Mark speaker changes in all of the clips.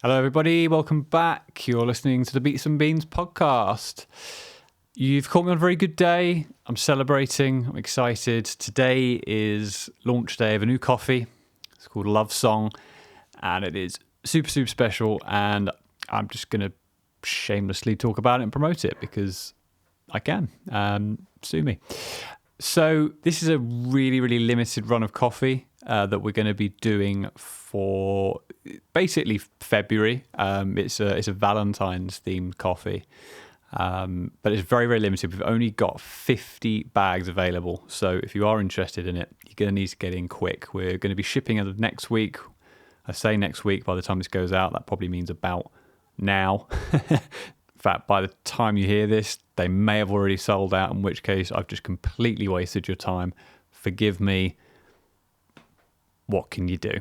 Speaker 1: Hello, everybody. Welcome back. You're listening to the Beats and Beans podcast. You've caught me on a very good day. I'm celebrating. I'm excited. Today is launch day of a new coffee. It's called Love Song, and it is super, super special. And I'm just going to shamelessly talk about it and promote it because I can. Sue me. So this is a really, really limited run of coffee that we're going to be doing for basically February. It's a Valentine's themed coffee, but it's very, very limited. We've only got 50 bags available. So if you are interested in it, you're going to need to get in quick. We're going to be shipping as of next week. I say next week. By the time this goes out, that probably means about now. In fact, by the time you hear this, they may have already sold out, in which case I've just completely wasted your time. Forgive me. What can you do?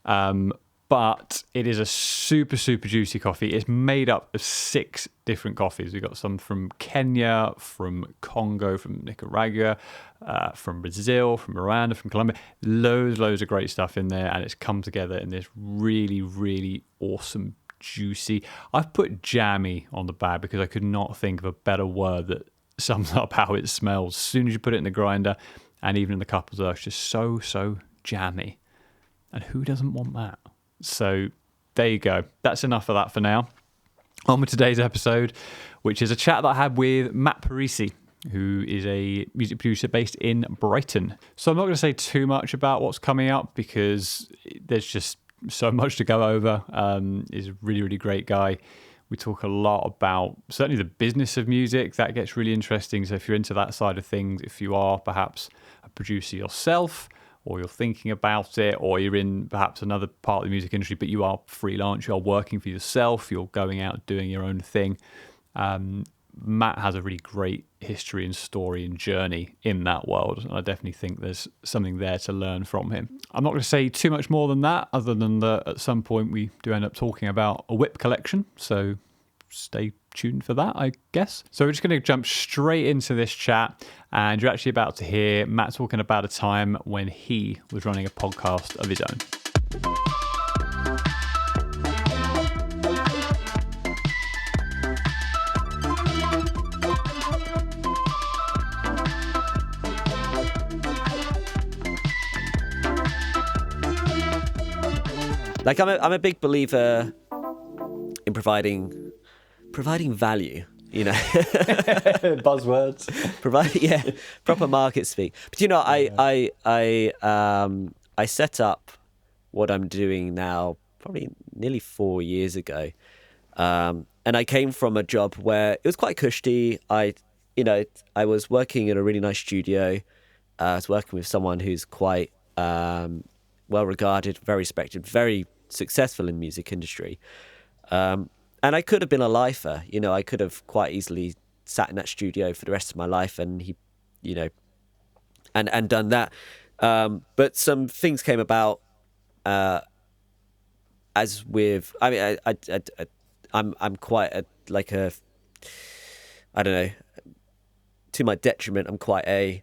Speaker 1: But it is a super, super juicy coffee. It's made up of 6 different coffees. We've got some from Kenya, from Congo, from Nicaragua, from Brazil, from Rwanda, from Colombia. Loads of great stuff in there, and it's come together in this really, really awesome juicy. I've put jammy on the bag because I could not think of a better word that sums up how it smells. As soon as you put it in the grinder and even in the cup as well, it's just so jammy. And who doesn't want that? So there you go. That's enough of that for now. On with today's episode, which is a chat that I had with Matt Parisi, who is a music producer based in Brighton. So I'm not going to say too much about what's coming up because there's just so much to go over. He's a really, really great guy. We talk a lot about certainly the business of music. That gets really interesting. So if you're into that side of things, if you are perhaps a producer yourself, or you're thinking about it, or you're in perhaps another part of the music industry, but you are freelance, you're working for yourself, you're going out doing your own thing. Matt has a really great history and story and journey in that world. And I definitely think there's something there to learn from him. I'm not going to say too much more than that, other than that at some point we do end up talking about a whip collection. So stay tuned for that, I guess. So we're just going to jump straight into this chat. And you're actually about to hear Matt talking about a time when he was running a podcast of his own.
Speaker 2: Like I'm a big believer in providing value, you know.
Speaker 1: Buzzwords.
Speaker 2: Proper market speak. But you know, I set up what I'm doing now probably nearly 4 years ago, and I came from a job where it was quite cushy. I was working in a really nice studio. I was working with someone who's quite well regarded, very respected, very successful in music industry. And I could have been a lifer, you know, I could have quite easily sat in that studio for the rest of my life and and done that. But some things came about, as with, I mean, I'm quite I don't know, to my detriment, I'm quite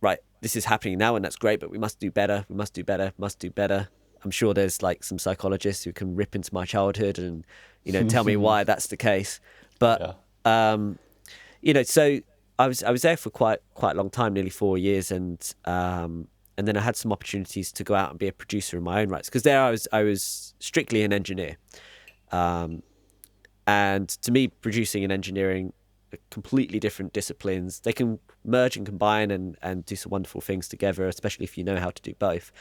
Speaker 2: right, this is happening now and that's great, but we must do better. I'm sure there's like some psychologists who can rip into my childhood and, you know, tell me why that's the case. But, you know, so I was there for quite a long time, nearly 4 years. And then I had some opportunities to go out and be a producer in my own rights. Because there I was strictly an engineer. And to me, producing and engineering are completely different disciplines. They can merge and combine and do some wonderful things together, especially if you know how to do both.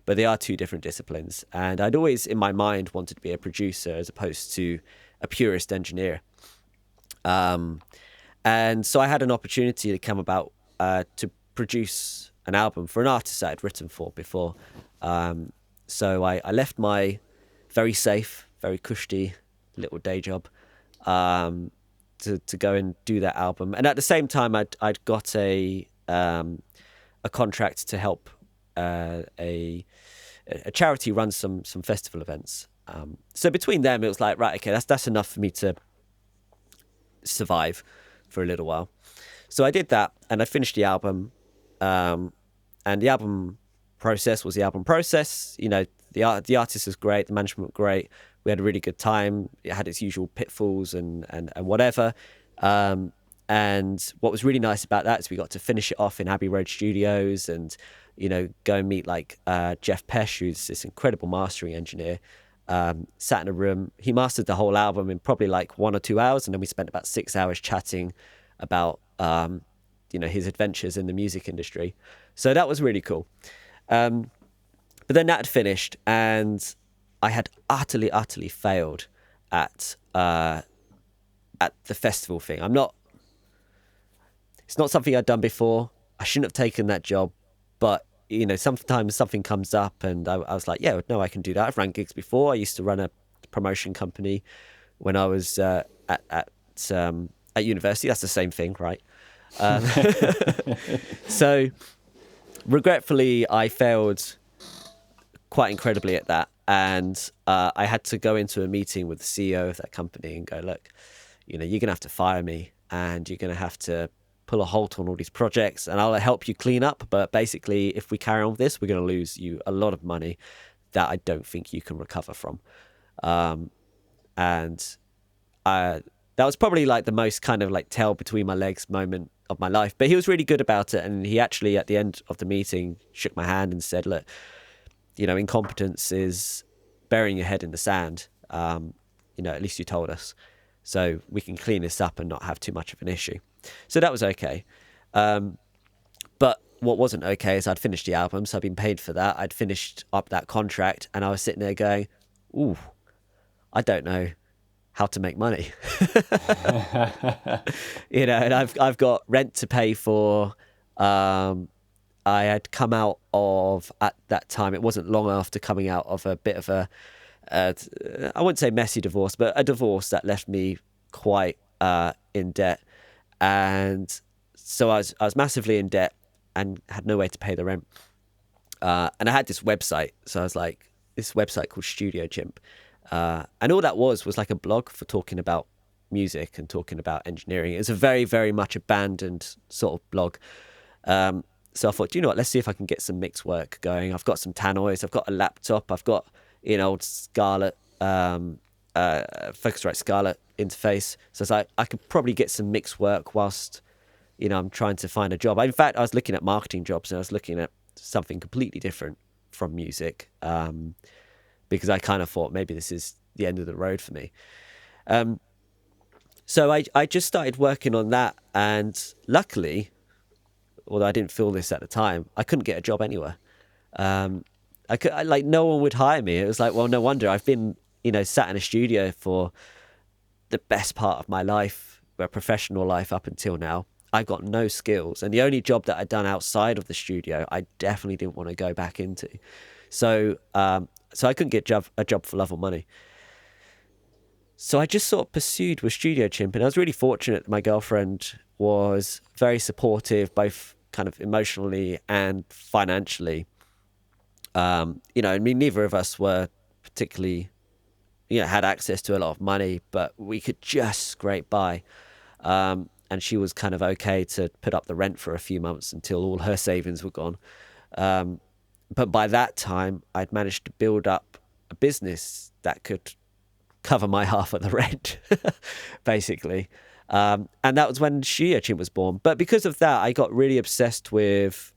Speaker 2: But they are 2 different disciplines. And I'd always, in my mind, wanted to be a producer as opposed to a purist engineer. And so I had an opportunity to come about to produce an album for an artist I had written for before. So I left my very safe, very cushy little day job to go and do that album. And at the same time, I'd got a contract to help a charity run some festival events. So between them, it was like, right, okay, that's enough for me to survive for a little while. So I did that, and I finished the album. And the album process was the album process. You know, The artist was great, the management was great. We had a really good time. It had its usual pitfalls and whatever. And what was really nice about that is we got to finish it off in Abbey Road Studios and, go and meet like Jeff Pesh, who's this incredible mastering engineer. Sat in a room. He mastered the whole album in probably like 1 or 2 hours, and then we spent about 6 hours chatting about his adventures in the music industry. So that was really cool. But then that had finished, and I had utterly failed at the festival thing. It's not something I'd done before. I shouldn't have taken that job, but sometimes something comes up, and I was like, yeah, no, I can do that. I've ran gigs before. I used to run a promotion company when I was at university. That's the same thing, right? So regretfully, I failed quite incredibly at that. And I had to go into a meeting with the CEO of that company and go, look, you're going to have to fire me, and you're going to have to pull a halt on all these projects, and I'll help you clean up. But basically, if we carry on with this, we're going to lose you a lot of money that I don't think you can recover from. That was probably like the most kind of like tail between my legs moment of my life. But he was really good about it. And he actually, at the end of the meeting, shook my hand and said, look, incompetence is burying your head in the sand. At least you told us. So we can clean this up and not have too much of an issue. So that was okay. But what wasn't okay is I'd finished the album, so I'd been paid for that. I'd finished up that contract, and I was sitting there going, ooh, I don't know how to make money. And I've got rent to pay for. I had come out of, at that time, it wasn't long after coming out of a bit of a, I wouldn't say messy divorce, but a divorce that left me quite in debt. And so I was massively in debt and had no way to pay the rent. And I had this website. So I was like, this website called Studio Chimp. And all that was like a blog for talking about music and talking about engineering. It was a very, very much abandoned sort of blog. So I thought, you know what, let's see if I can get some mix work going. I've got some tannoys, I've got a laptop, I've got old Scarlett, Focusrite Scarlett interface. So it's like, I could probably get some mix work whilst, I'm trying to find a job. In fact, I was looking at marketing jobs, and I was looking at something completely different from music, because I kind of thought maybe this is the end of the road for me. So I just started working on that, and luckily, although I didn't feel this at the time, I couldn't get a job anywhere. No one would hire me. It was like, well, no wonder. I've been, sat in a studio for the best part of my life, my professional life up until now. I got no skills, and the only job that I'd done outside of the studio, I definitely didn't want to go back into. So I couldn't get a job for love or money. So I just sort of pursued with Studio Chimp, and I was really fortunate that my girlfriend was very supportive, both kind of emotionally and financially. Neither of us were particularly, had access to a lot of money, but we could just scrape by. And she was kind of okay to put up the rent for a few months until all her savings were gone. But by that time, I'd managed to build up a business that could cover my half of the rent, basically. And that was when Studio Chimp was born. But because of that, I got really obsessed with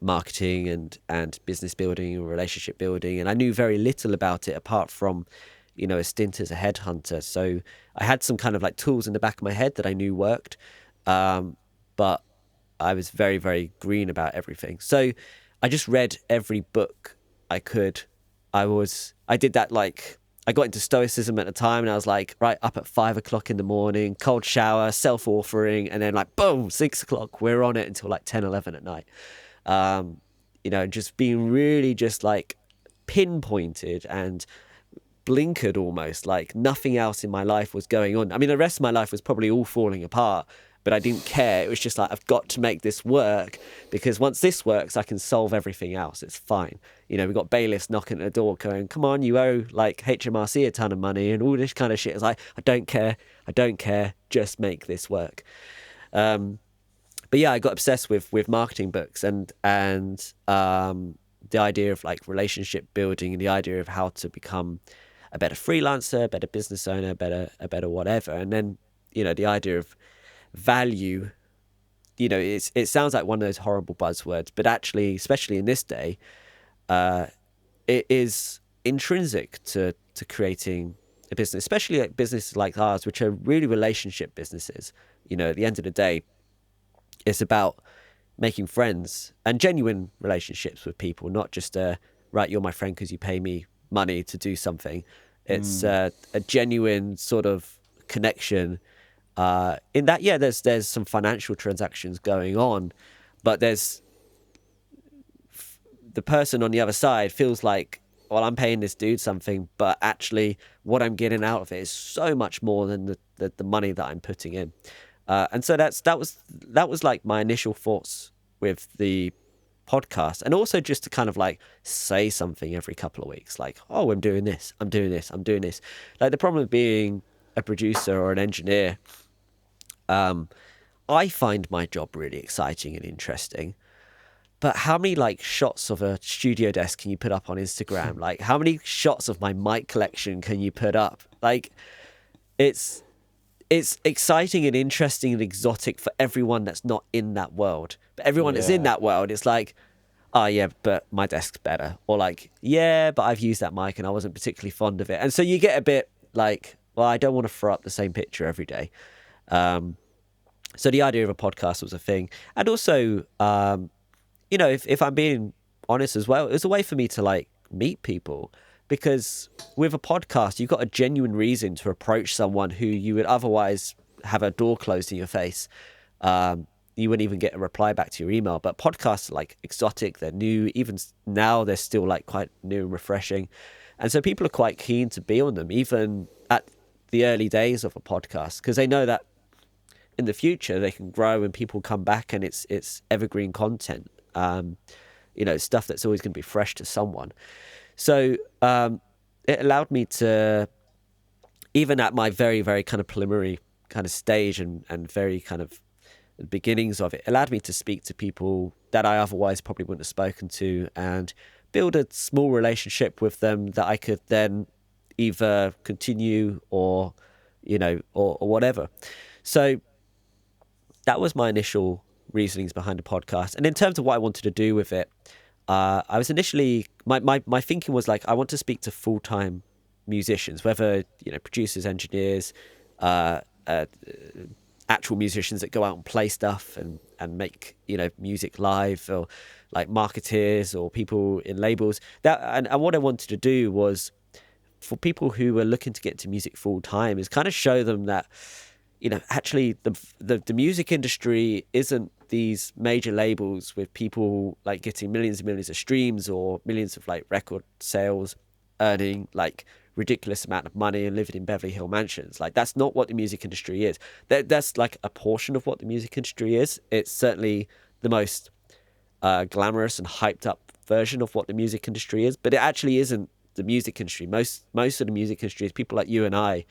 Speaker 2: marketing and business building and relationship building. And I knew very little about it apart from, a stint as a headhunter. So I had some kind of like tools in the back of my head that I knew worked. But I was very, very green about everything. So I just read every book I could. I did that, like, I got into stoicism at the time, and I was like, right, up at 5 o'clock in the morning, cold shower, self-authoring, and then like, boom, 6 o'clock, we're on it until like 10, 11 at night. Just being really just like pinpointed and blinkered almost, like nothing else in my life was going on. I mean, the rest of my life was probably all falling apart, but I didn't care. It was just like, I've got to make this work, because once this works, I can solve everything else. It's fine. We've got bailiffs knocking at the door going, come on, you owe like HMRC a ton of money and all this kind of shit. It's like, I don't care, just make this work. But yeah, I got obsessed with marketing books and the idea of like relationship building and the idea of how to become a better freelancer, a better business owner, a better whatever. And then, the idea of value, it sounds like one of those horrible buzzwords, but actually, especially in this day, it is intrinsic to creating a business, especially like businesses like ours, which are really relationship businesses. At the end of the day, it's about making friends and genuine relationships with people, not just right, you're my friend because you pay me money to do something. It's a genuine sort of connection. In that, yeah, there's some financial transactions going on, but there's the person on the other side feels like, well, I'm paying this dude something, but actually what I'm getting out of it is so much more than the money that I'm putting in. And so that was like my initial thoughts with the podcast, and also just to kind of like say something every couple of weeks, like, oh, I'm doing this, I'm doing this, I'm doing this. Like, the problem with being a producer or an engineer, I find my job really exciting and interesting. But how many like shots of a studio desk can you put up on Instagram? Like, how many shots of my mic collection can you put up? Like, it's exciting and interesting and exotic for everyone that's not in that world. But everyone that's in that world, it's like, oh yeah, but my desk's better. Or like, yeah, but I've used that mic and I wasn't particularly fond of it. And so you get a bit like, well, I don't want to throw up the same picture every day. So the idea of a podcast was a thing. And also, if I'm being honest as well, it was a way for me to like meet people, because with a podcast, you've got a genuine reason to approach someone who you would otherwise have a door closed in your face. You wouldn't even get a reply back to your email. But podcasts are like exotic, they're new. Even now, they're still like quite new and refreshing. And so people are quite keen to be on them, even at the early days of a podcast, because they know that in the future they can grow and people come back and it's evergreen content. Stuff that's always going to be fresh to someone. So it allowed me to, even at my very, very kind of preliminary kind of stage and very kind of beginnings of it, allowed me to speak to people that I otherwise probably wouldn't have spoken to and build a small relationship with them that I could then either continue or whatever. So that was my initial reasonings behind the podcast. And in terms of what I wanted to do with it, I was initially, my thinking was like, I want to speak to full-time musicians, whether, producers, engineers, actual musicians that go out and play stuff and make, music live, or like marketeers or people in labels. And what I wanted to do was, for people who were looking to get into music full-time, is kind of show them that, actually the music industry isn't these major labels with people like getting millions and millions of streams or millions of like record sales, earning like ridiculous amount of money and living in Beverly Hill mansions. Like, that's not what the music industry is. That's like a portion of what the music industry is. It's certainly the most glamorous and hyped up version of what the music industry is, but it actually isn't the music industry. Most of the music industry is people like you and I,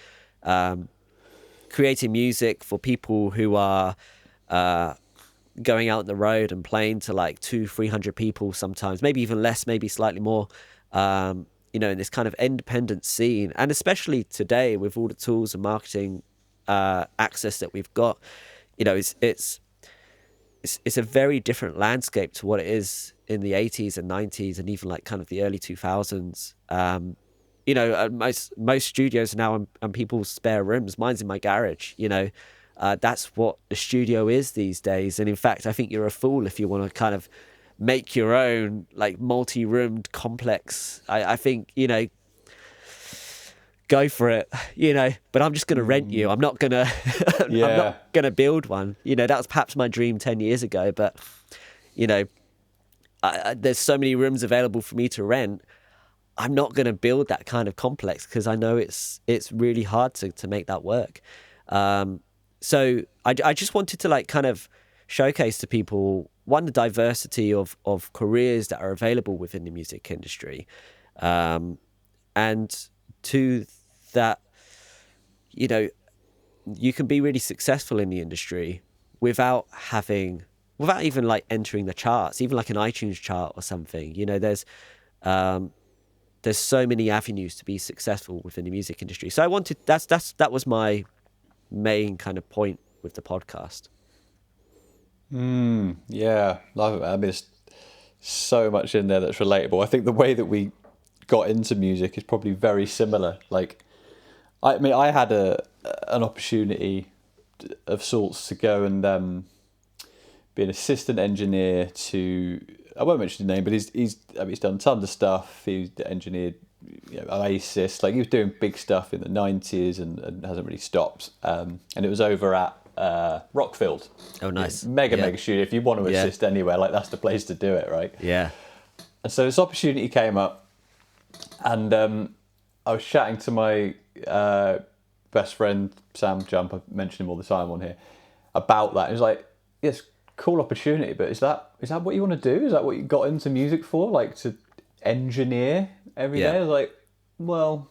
Speaker 2: creating music for people who are going out on the road and playing to like 200-300 people sometimes, maybe even less, maybe slightly more, in this kind of independent scene. And especially today, with all the tools and marketing access that we've got, it's a very different landscape to what it is in the 80s and 90s and even like kind of the early 2000s. Most studios now are people's spare rooms. Mine's in my garage. That's what the studio is these days. And in fact, I think you're a fool if you want to kind of make your own like multi-roomed complex. I think, go for it, but I'm just going to rent you. I'm not going to, I'm not going to build one. That was perhaps my dream 10 years ago, but there's so many rooms available for me to rent. I'm not going to build that kind of complex because I know it's really hard to make that work. So I just wanted to like kind of showcase to people, one, the diversity of careers that are available within the music industry, and two, that you can be really successful in the industry without having without even like entering the charts, even like an iTunes chart or something. You know, there's so many avenues to be successful within the music industry. So I wanted that was my main kind of point with the podcast.
Speaker 1: Yeah, love it. I mean, there's so much in there that's relatable. I think the way that we got into music is probably very similar. Like, I mean, I had an opportunity of sorts to go and be an assistant engineer to. I won't mention his name, but he's done tons of stuff. He's engineered, Oasis. Like, he was doing big stuff in the 90s and hasn't really stopped. And it was over at Rockfield.
Speaker 2: Oh, nice.
Speaker 1: Mega studio. If you want to assist anywhere, like, that's the place to do it, right?
Speaker 2: Yeah.
Speaker 1: And so this opportunity came up, and I was chatting to my best friend Sam Jump. I mention him all the time on here about that. He was like, "Yes, cool opportunity, but is that what you want to do? Is that what you got into music for? Like, to engineer every day?" I was like, "Well,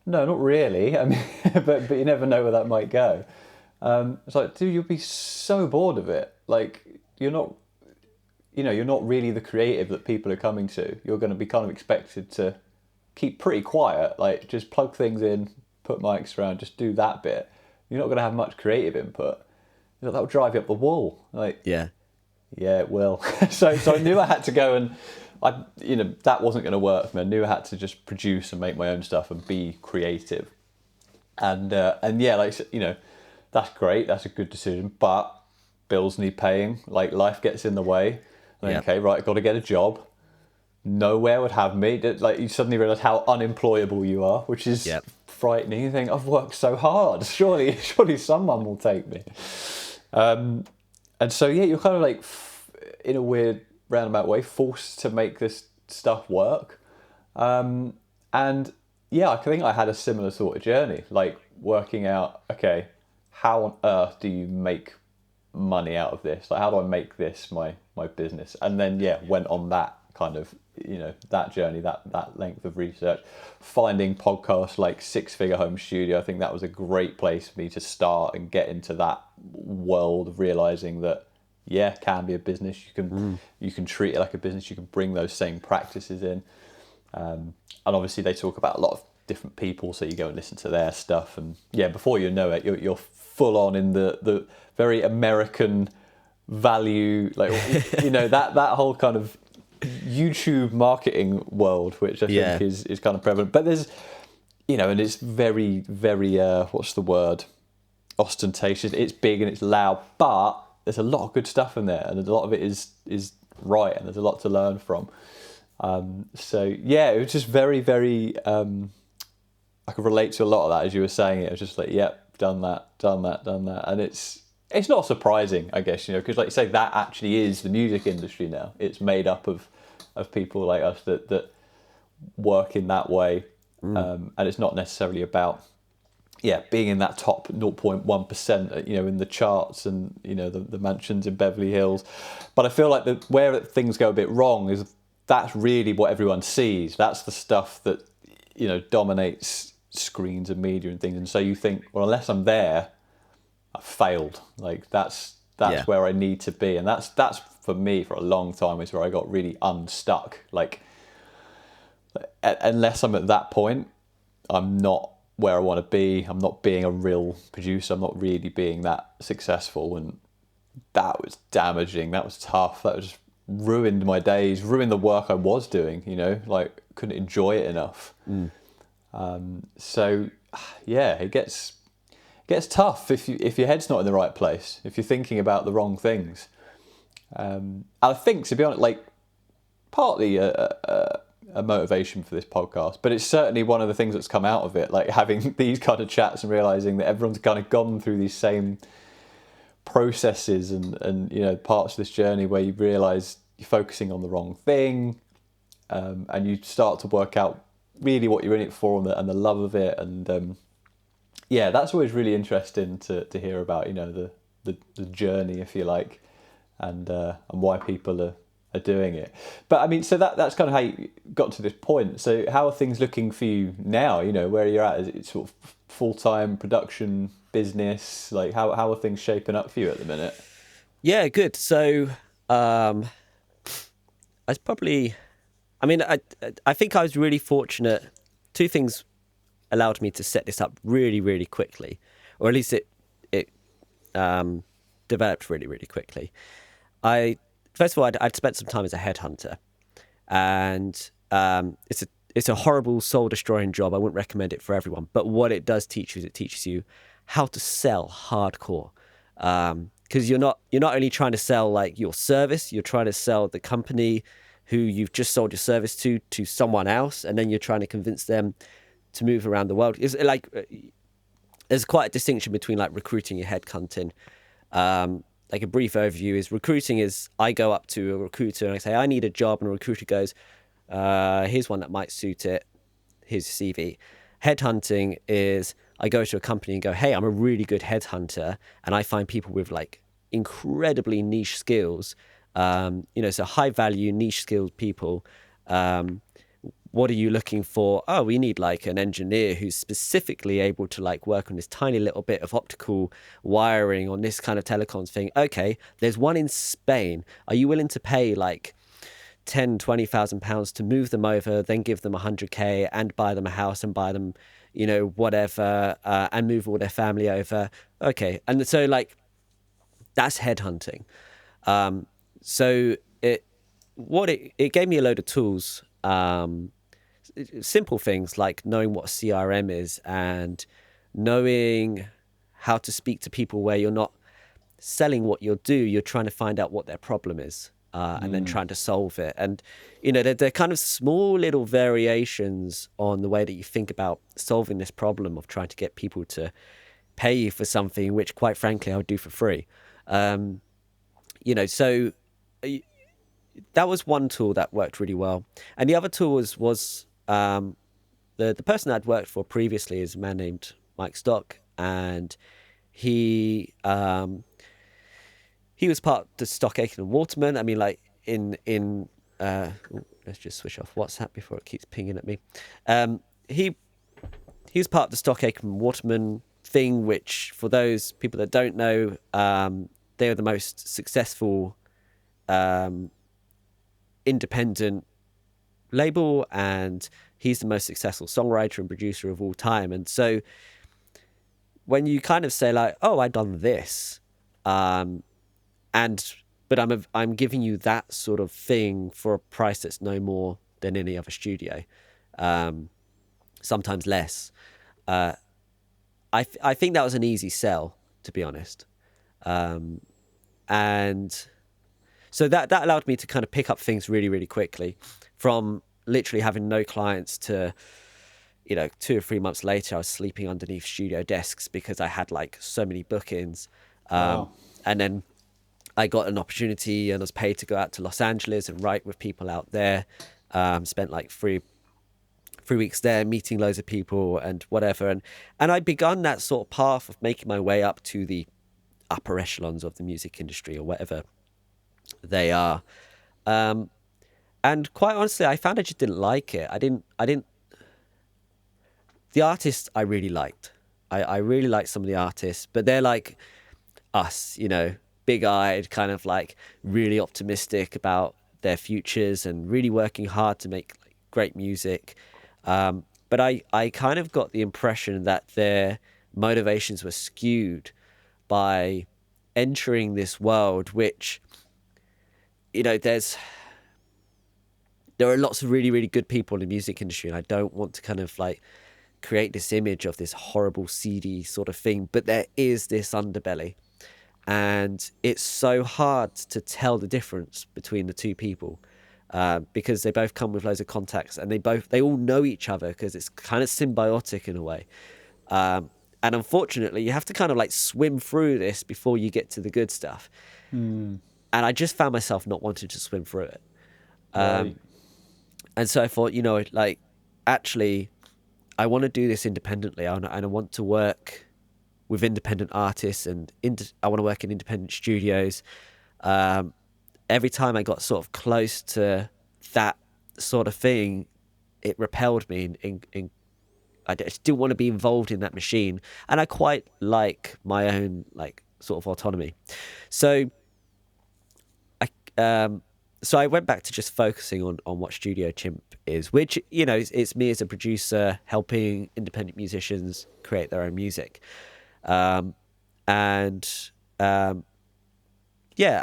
Speaker 1: no, not really. I mean, but you never know where that might go." It's like, dude, you'll be so bored of it. Like, you're not really the creative that people are coming to. You're going to be kind of expected to keep pretty quiet, like, just plug things in, put mics around, just do that bit. You're not going to have much creative input. Like, that'll drive you up the wall. Like, yeah, it will. so I knew I had to go, and that wasn't going to work for me. I knew I had to just produce and make my own stuff and be creative. And yeah, like, that's great. That's a good decision, but bills need paying. Like, life gets in the way. Okay, right, I've got to get a job. Nowhere would have me. Like, you suddenly realise how unemployable you are, which is frightening. You think, I've worked so hard. Surely someone will take me. And so, yeah, you're kind of like, in a weird roundabout way, forced to make this stuff work. And yeah, I think I had a similar sort of journey, like working out, okay, how on earth do you make money out of this? Like, how do I make this my business? And then, went on that kind of, that journey, that length of research, finding podcasts like Six Figure Home Studio. I think that was a great place for me to start and get into that world of realizing that, can be a business. You can treat it like a business. You can bring those same practices in. And obviously they talk about a lot of different people, so you go and listen to their stuff, and before you know it, you're full on in the very American value, like, that whole kind of YouTube marketing world, which I think is kind of prevalent. But there's, and it's very, very, what's the word? Ostentatious. It's big and it's loud, but there's a lot of good stuff in there, and a lot of it is right, and there's a lot to learn from. So yeah, it was just very, very, I could relate to a lot of that as you were saying it. It was just like, done that. And it's not surprising, I guess, because, like you say, that actually is the music industry now. It's made up of people like us that work in that way. And it's not necessarily about, being in that top 0.1%, in the charts and, the mansions in Beverly Hills. But I feel like where things go a bit wrong is that's really what everyone sees. That's the stuff that, dominates screens and media and things. And so you think, well, unless I'm there, I've failed. Like, that's where I need to be. And that's for me, for a long time, is where I got really unstuck. Like, unless I'm at that point, I'm not where I want to be. I'm not being a real producer. I'm not really being that successful. And that was damaging. That was tough. That was ruined my days, ruined the work I was doing, like, couldn't enjoy it enough. So yeah, it gets tough if your head's not in the right place, if you're thinking about the wrong things. And I think, to be honest, like, partly a motivation for this podcast, but it's certainly one of the things that's come out of it, like having these kind of chats and realizing that everyone's kind of gone through these same processes and parts of this journey where you realize you're focusing on the wrong thing, and you start to work out really what you're in it for and the love of it. And that's always really interesting to hear about, the journey, if you like, and why people are doing it. But I mean, so that's kind of how you got to this point. So how are things looking for you now? Where you're at? Is it sort of full-time production business? Like, how are things shaping up for you at the minute?
Speaker 2: Yeah, good. So, I was probably, I mean, I think I was really fortunate. Two things allowed me to set this up really, really quickly, or at least it um, developed really, really quickly. I First of all, I'd spent some time as a headhunter, and it's a horrible soul destroying job. I wouldn't recommend it for everyone. But what it does teach you is it teaches you how to sell hardcore. Because you're not only trying to sell like your service, you're trying to sell the company who you've just sold your service to someone else, and then you're trying to convince them to move around the world. It's like there's quite a distinction between like recruiting and headhunting. Like a brief overview is recruiting is I go up to a recruiter and I say, I need a job. And a recruiter goes, here's one that might suit it. Here's your CV. Headhunting is I go to a company and go, hey, I'm a really good headhunter. And I find people with like incredibly niche skills, so high value, niche skilled people. What are you looking for? Oh, we need like an engineer who's specifically able to like work on this tiny little bit of optical wiring on this kind of telecoms thing. Okay, there's one in Spain. Are you willing to pay like 10,000, 20,000 pounds to move them over, then give them 100K and buy them a house and buy them, whatever, and move all their family over? Okay, and so like that's headhunting. So it gave me a load of tools. Simple things like knowing what a CRM is and knowing how to speak to people where you're not selling what you'll do, you're trying to find out what their problem is, and then trying to solve it. And, they're kind of small little variations on the way that you think about solving this problem of trying to get people to pay you for something, which quite frankly, I would do for free. So that was one tool that worked really well. And the other tool was the person I'd worked for previously is a man named Mike Stock, and he was part of the Stock Aitken and Waterman. I mean, like let's just switch off WhatsApp before it keeps pinging at me. He was part of the Stock Aitken and Waterman thing, which for those people that don't know, they are the most successful independent label, and he's the most successful songwriter and producer of all time. And so when you kind of say like, oh, I've done this, but I'm giving you that sort of thing for a price that's no more than any other studio, sometimes less. I think that was an easy sell, to be honest. And so that allowed me to kind of pick up things really, really quickly, from literally having no clients to, 2 or 3 months later, I was sleeping underneath studio desks because I had like so many bookings.
Speaker 1: Wow.
Speaker 2: And then I got an opportunity and was paid to go out to Los Angeles and write with people out there. Spent like three weeks there, meeting loads of people and whatever. And I'd begun that sort of path of making my way up to the upper echelons of the music industry or whatever they are. And quite honestly, I found I just didn't like it. I didn't the artists I really liked. I really liked some of the artists, but they're like us, big-eyed, kind of like really optimistic about their futures and really working hard to make like, great music. But I kind of got the impression that their motivations were skewed by entering this world, which, there are lots of really, really good people in the music industry, and I don't want to kind of like create this image of this horrible, seedy sort of thing, but there is this underbelly, and it's so hard to tell the difference between the two people, because they both come with loads of contacts, and they all know each other because it's kind of symbiotic in a way. And unfortunately, you have to kind of like swim through this before you get to the good stuff. And I just found myself not wanting to swim through it.
Speaker 1: Right.
Speaker 2: And so I thought, actually, I want to do this independently. And I want to work with independent artists, and I want to work in independent studios. Every time I got sort of close to that sort of thing, it repelled me. I just didn't want to be involved in that machine. And I quite like my own, like, sort of autonomy. So so I went back to just focusing on what Studio Chimp is, which, you know, it's me as a producer helping independent musicians create their own music. Yeah,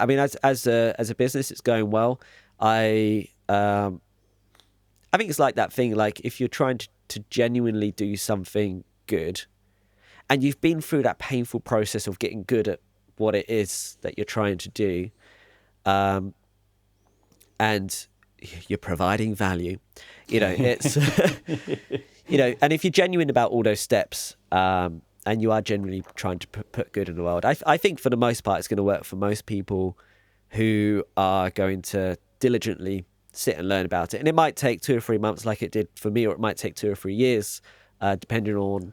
Speaker 2: I mean, as a business, it's going well. I think it's like that thing, like if you're trying to genuinely do something good, and you've been through that painful process of getting good at what it is that you're trying to do, and you're providing value, you know, it's, you know, and if you're genuine about all those steps, and you are genuinely trying to put good in the world, I think for the most part, it's going to work for most people who are going to diligently sit and learn about it. And it might take 2 or 3 months like it did for me, or it might take 2 or 3 years, depending on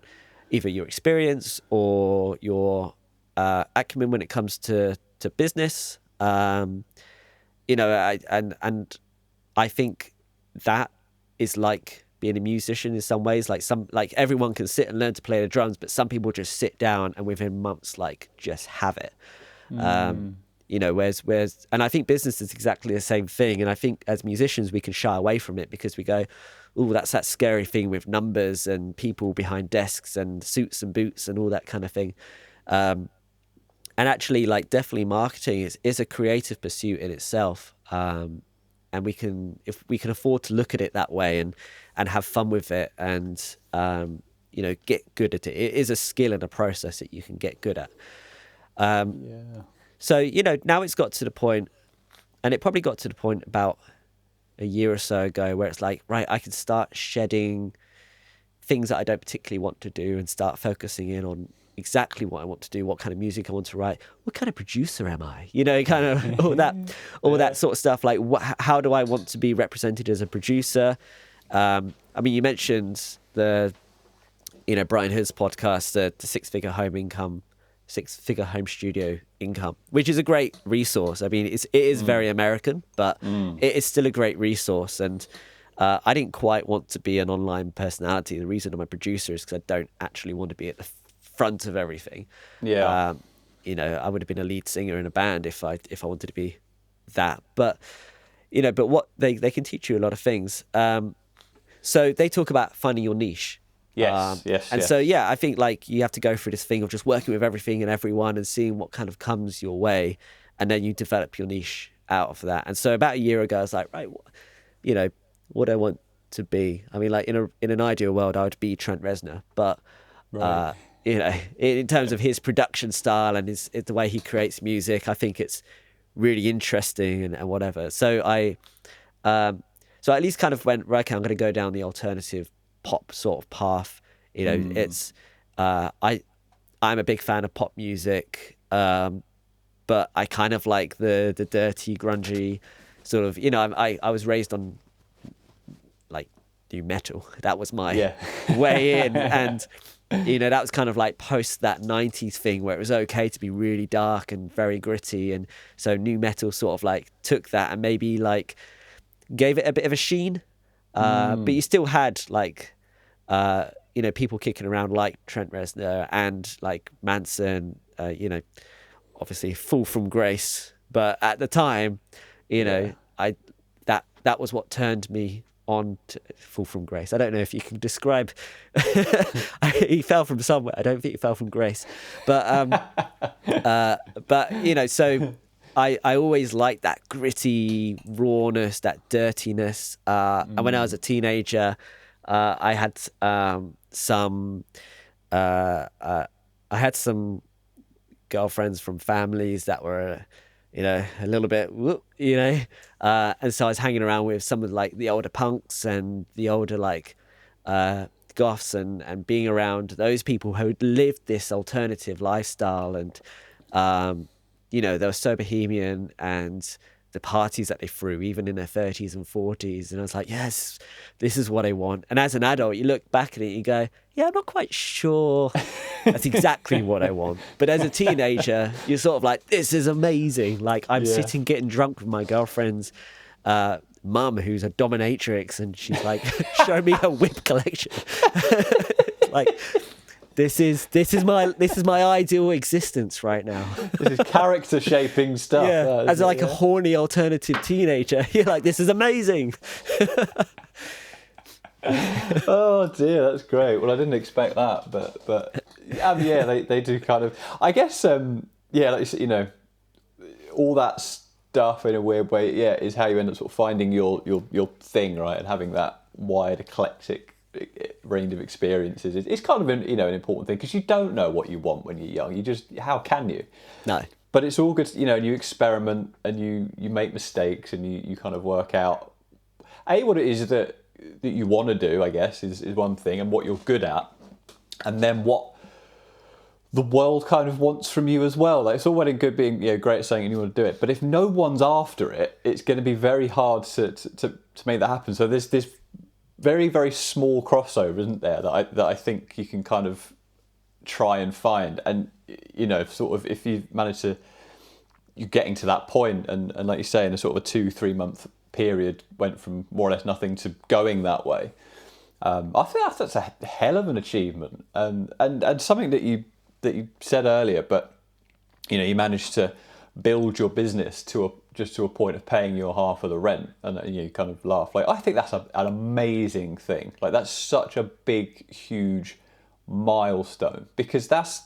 Speaker 2: either your experience or your acumen when it comes to business. You know, and I think that is like being a musician in some ways. Like everyone can sit and learn to play the drums, but some people just sit down and within months, like, just have it. You know, whereas, and I think business is exactly the same thing. And I think as musicians, we can shy away from it because we go, oh, that's that scary thing with numbers and people behind desks and suits and boots and all that kind of thing. And actually, like, definitely marketing is a creative pursuit in itself. And if we can afford to look at it that way and have fun with it and, you know, get good at it. It is a skill and a process that you can get good at. So, you know, now it's got to the point, and it probably got to the point about a year or so ago where it's like, right, I can start shedding things that I don't particularly want to do and start focusing in on exactly what I want to do, what kind of music I want to write, what kind of producer am I? You know, kind of all that sort of stuff. Like, how do I want to be represented as a producer? I mean, you mentioned the, you know, Brian Hood's podcast, the six-figure home studio income, which is a great resource. I mean, it is very American, but it is still a great resource. And I didn't quite want to be an online personality. The reason I'm a producer is because I don't actually want to be at the front of everything. Yeah. You know, I would have been a lead singer in a band if I wanted to be that. But, you know, but what they can teach you a lot of things. So they talk about finding your niche.
Speaker 1: Yes.
Speaker 2: So, yeah, I think, like, you have to go through this thing of just working with everything and everyone and seeing what kind of comes your way, and then you develop your niche out of that. And so about a year ago, I was like, right, you know, what do I want to be? I mean, like, in an ideal world, I would be Trent Reznor, but you know, in terms of his production style and the way he creates music, I think it's really interesting and whatever. So I at least kind of went, right, okay, I'm going to go down the alternative pop sort of path. You know, it's I'm a big fan of pop music, but I kind of like the dirty, grungy sort of, you know, I was raised on, like, new metal. That was my way in. And, you know, that was kind of like post that 90s thing where it was okay to be really dark and very gritty. And so new metal sort of like took that and maybe like gave it a bit of a sheen. But you still had, like, you know, people kicking around like Trent Reznor and like Manson, you know, obviously Fall From Grace. But at the time, you know, that was what turned me on to Fall From Grace. I don't know if you can describe. He fell from somewhere. I don't think he fell from grace. But you know, so I always liked that gritty rawness, that dirtiness. And when I was a teenager, I had some girlfriends from families that were, you know, a little bit, you know, and so I was hanging around with some of, like, the older punks and the older, like, goths and being around those people who lived this alternative lifestyle and, you know, they were so bohemian and the parties that they threw, even in their 30s and 40s. And I was like, yes, this is what I want. And as an adult, you look back at it and you go, yeah, I'm not quite sure that's exactly what I want. But as a teenager, you're sort of like, this is amazing. Like, I'm sitting getting drunk with my girlfriend's mum, who's a dominatrix, and she's like, show me her whip collection. Like, This is my ideal existence right now.
Speaker 1: This is character shaping stuff.
Speaker 2: Yeah, as like a horny alternative teenager, you're like, this is amazing.
Speaker 1: Oh dear, that's great. Well, I didn't expect that, but yeah, they do kind of. I guess like you know, all that stuff in a weird way, is how you end up sort of finding your thing, right, and having that wide eclectic range of experiences. It's kind of an important thing, because you don't know what you want when you're young. You just, how can you?
Speaker 2: No.
Speaker 1: But it's all good, and you experiment and you make mistakes and you kind of work out what it is that you want to do, I guess, is one thing, and what you're good at, and then what the world kind of wants from you as well. Like, it's all well and good being great at saying you want to do it, but if no one's after it, it's going to be very hard to make that happen. So there's this very, very small crossover, isn't there, that I think you can kind of try and find, and sort of if you manage to, you're getting to that point, and like you say, in a sort of a 2-3 month period, went from more or less nothing to going that way. I think that's a hell of an achievement, and something that you said earlier, but you managed to build your business to a point of paying your half of the rent, and you kind of laugh. Like, I think that's an amazing thing. Like, that's such a big, huge milestone, because that's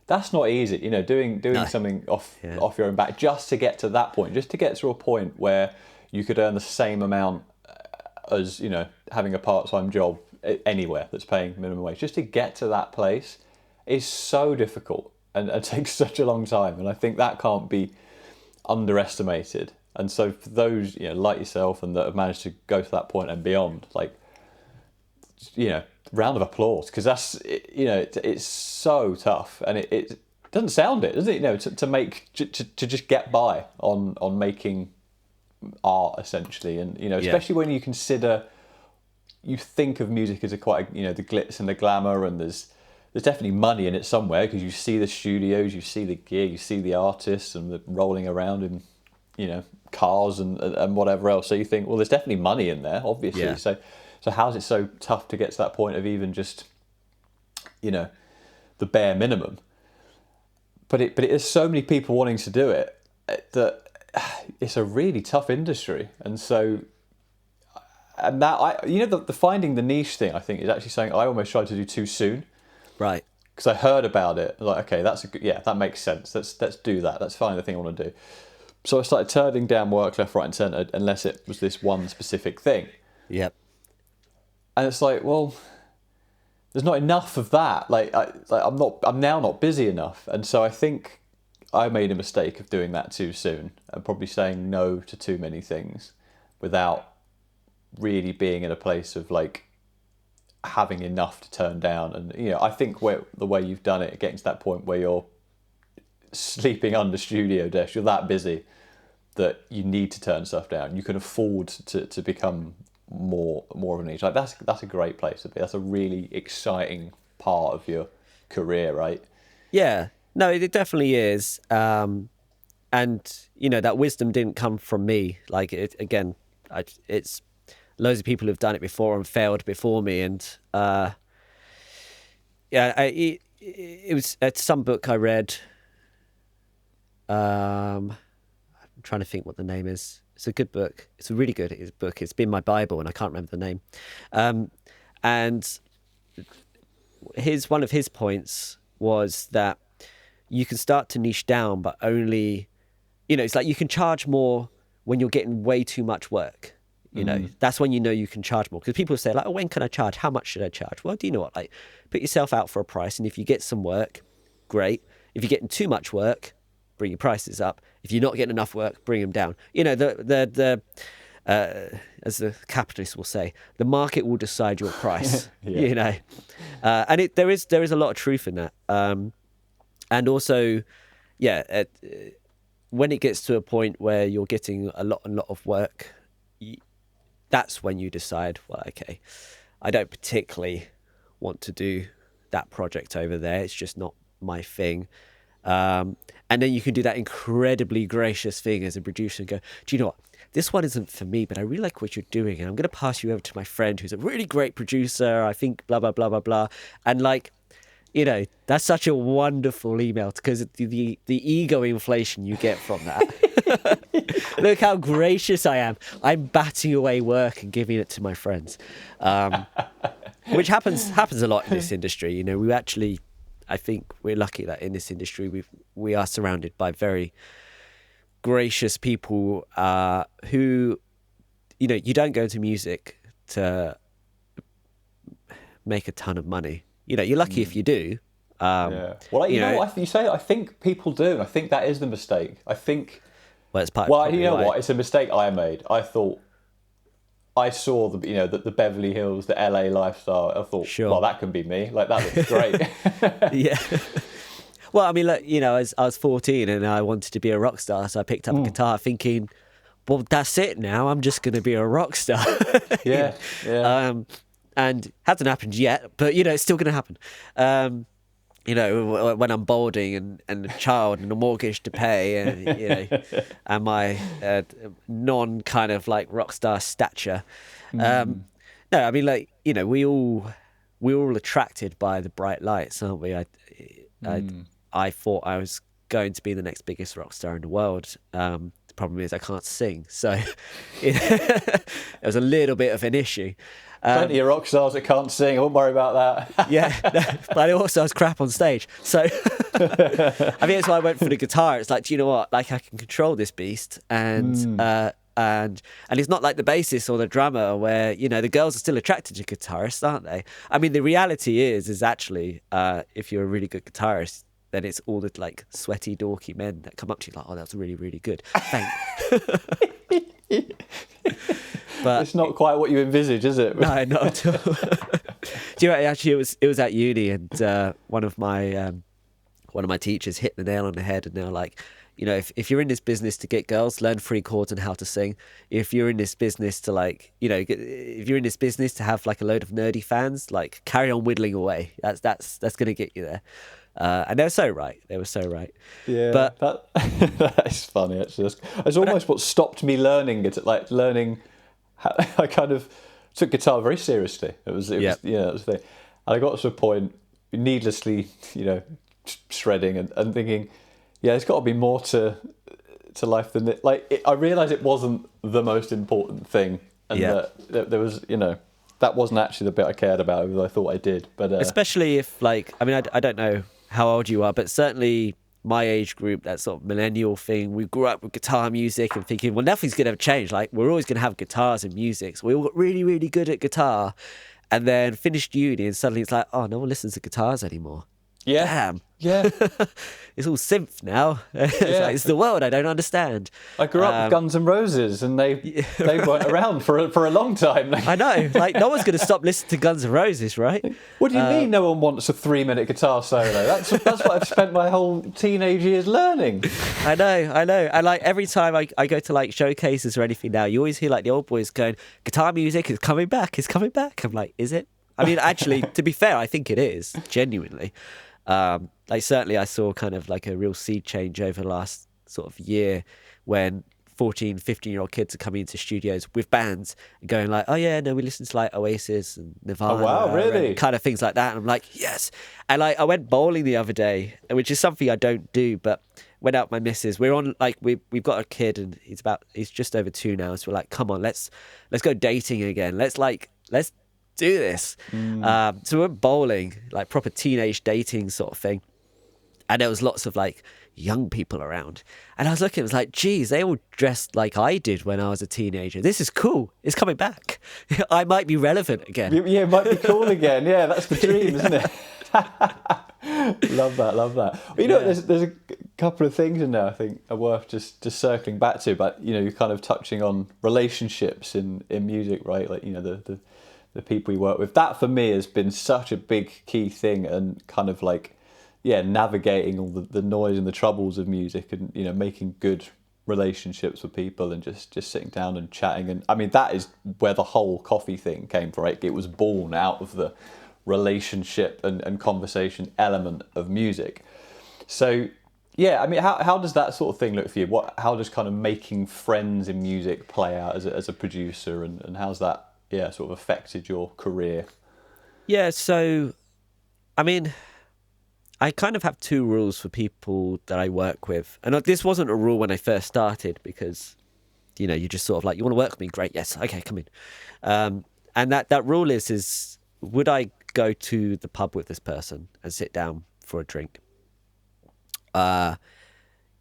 Speaker 1: not easy. Doing no. something off your own back, just to get to that point, just to get to a point where you could earn the same amount as having a part-time job anywhere that's paying minimum wage. Just to get to that place is so difficult and takes such a long time, and I think that can't be underestimated. And so for those like yourself and that have managed to go to that point and beyond, like, round of applause, because that's it's so tough, and it doesn't sound it, does it? To just get by on making art, essentially, and especially when you consider, you think of music as a quite the glitz and the glamour, and there's definitely money in it somewhere, because you see the studios, you see the gear, you see the artists and the rolling around in cars and whatever else. So you think, well, there's definitely money in there, obviously. Yeah. So how's it so tough to get to that point of even just the bare minimum? But there's so many people wanting to do it that it's a really tough industry. And so, and that the finding the niche thing, I think, is actually something I almost tried to do too soon.
Speaker 2: Right.
Speaker 1: Because I heard about it, like, okay, that makes sense. Let's do that. That's finally the thing I want to do. So I started turning down work left, right, and centre, unless it was this one specific thing.
Speaker 2: Yep.
Speaker 1: And it's like, well, there's not enough of that. I'm now not busy enough, and so I think I made a mistake of doing that too soon, and probably saying no to too many things without really being in a place of like having enough to turn down. And I think the way you've done it, getting to that point where you're sleeping under studio desks, you're that busy that you need to turn stuff down. You can afford to become more of a niche. Like, that's a great place to be. That's a really exciting part of your career, right?
Speaker 2: Yeah, no, it definitely is. And that wisdom didn't come from me. Like, it's loads of people who've done it before and failed before me, and it was at some book I read. I'm trying to think what the name is. It's a good book. It's a really good book. It's been my Bible, and I can't remember the name. And one of his points was that you can start to niche down, but only, it's like you can charge more when you're getting way too much work. That's when you can charge more, because people say like, oh, when can I charge? How much should I charge? Well, do you know what? Like, put yourself out for a price, and if you get some work, great. If you're getting too much work, bring your prices up. If you're not getting enough work, bring them down. The as the capitalists will say, the market will decide your price. And there is a lot of truth in that. And also, when it gets to a point where you're getting a lot of work, that's when you decide, well, okay, I don't particularly want to do that project over there. It's just not my thing. And then you can do that incredibly gracious thing as a producer and go, do you know what? This one isn't for me, but I really like what you're doing, and I'm going to pass you over to my friend who's a really great producer. I think blah, blah, blah, blah, blah. And like, that's such a wonderful email because the ego inflation you get from that. Look how gracious I am. I'm batting away work and giving it to my friends, which happens a lot in this industry. We actually, I think we're lucky that in this industry we are surrounded by very gracious people who, you don't go into music to make a ton of money. You're lucky if you do.
Speaker 1: Well, what you say. I think people do. I think that is the mistake. I think.
Speaker 2: Well, it's part.
Speaker 1: Well, what? It's a mistake I made. I thought I saw the Beverly Hills, the LA lifestyle. I thought,
Speaker 2: sure.
Speaker 1: Well, that can be me. Like that looks great.
Speaker 2: Yeah. Well, I mean, look, I was 14 and I wanted to be a rock star, so I picked up a guitar, thinking, well, that's it now. I'm just going to be a rock star.
Speaker 1: Yeah.
Speaker 2: And hasn't happened yet, but it's still going to happen. When I'm balding and a child and a mortgage to pay, and and my non kind of like rock star stature. No, I mean, like, we're all attracted by the bright lights, aren't we? I thought I was going to be the next biggest rock star in the world. The problem is I can't sing, so it was a little bit of an issue.
Speaker 1: Plenty of rock stars that can't sing. I won't worry about that.
Speaker 2: Yeah, but also I was crap on stage. So I think that's why I went for the guitar. It's like, do you know what? Like, I can control this beast, and it's not like the bassist or the drummer where the girls are still attracted to guitarists, aren't they? I mean, the reality is actually if you're a really good guitarist, then it's all the like sweaty, dorky men that come up to you like, oh, that's really, really good. Thanks. But
Speaker 1: it's not quite what you envisage, is it?
Speaker 2: No, not at all. Do you know, actually, it was at uni, and one of my teachers hit the nail on the head, and they were like, if you're in this business to get girls, learn 3 chords and how to sing. If you're in this business to if you're in this business to have like a load of nerdy fans, like carry on whittling away. That's going to get you there. And they were so right.
Speaker 1: Yeah,
Speaker 2: but
Speaker 1: that is funny actually. It's almost what stopped me learning it. Like learning, I kind of took guitar very seriously. It was that was the thing. And I got to a point, needlessly, shredding and thinking, there's got to be more to life than it. Like I realised it wasn't the most important thing, and that there was, that wasn't actually the bit I cared about, as I thought I did. But
Speaker 2: especially if, like, I mean, I don't know how old you are, but certainly my age group, that sort of millennial thing, we grew up with guitar music and thinking, well, nothing's going to change. Like, we're always going to have guitars and music. So we all got really, really good at guitar, and then finished uni, and suddenly it's like, oh, no one listens to guitars anymore.
Speaker 1: Yeah.
Speaker 2: Damn.
Speaker 1: Yeah.
Speaker 2: It's all synth now. It's the world I don't understand.
Speaker 1: I grew up with Guns N' Roses, and they weren't around for a long time.
Speaker 2: I know. Like, no one's going to stop listening to Guns N' Roses, right?
Speaker 1: What do you mean no one wants a 3-minute guitar solo? That's what I've spent my whole teenage years learning.
Speaker 2: I know. And like every time I go to like showcases or anything now, you always hear like the old boys going, guitar music is coming back. I'm like, is it? I mean, actually, to be fair, I think it is, genuinely. Like, certainly I saw kind of like a real sea change over the last sort of year when 14, 15-year-old kids are coming into studios with bands and going like, oh yeah, no, we listen to like Oasis and Nirvana.
Speaker 1: Oh, wow, really?
Speaker 2: And kind of things like that. And I'm like, yes. And like, I went bowling the other day, which is something I don't do, but went out with my missus. We're on, like, we've got a kid and he's just over 2 now. So we're like, come on, let's go dating again. Let's do this. So we went bowling, like proper teenage dating sort of thing. And there was lots of like young people around. And I was looking, it was like, geez, they all dressed like I did when I was a teenager. This is cool. It's coming back. I might be relevant again.
Speaker 1: Yeah, it might be cool again. Yeah, that's the dream, isn't it? Love that. Well, there's a couple of things in there I think are worth just circling back to. But, you're kind of touching on relationships in music, right? Like, the people you work with. That for me has been such a big key thing, and kind of like, navigating all the noise and the troubles of music, and making good relationships with people, and just sitting down and chatting. And I mean, that is where the whole coffee thing came from, right? It was born out of the relationship and conversation element of music. So I mean, how does that sort of thing look for you? How does kind of making friends in music play out as a producer, and how's that sort of affected your career?
Speaker 2: Yeah, so I mean, I kind of have two rules for people that I work with. And this wasn't a rule when I first started because, you know, you just sort of like, you want to work with me? Great. Yes. Okay, come in. And that rule is, would I go to the pub with this person and sit down for a drink? You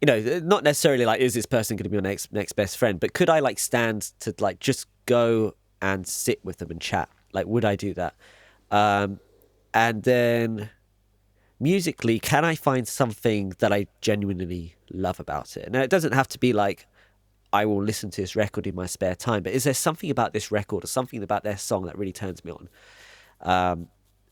Speaker 2: know, not necessarily like, is this person going to be your next best friend? But could I like stand to like just go and sit with them and chat? Like, would I do that? And then musically, can I find something that I genuinely love about it? Now, it doesn't have to be like, I will listen to this record in my spare time, but is there something about this record or something about their song that really turns me on?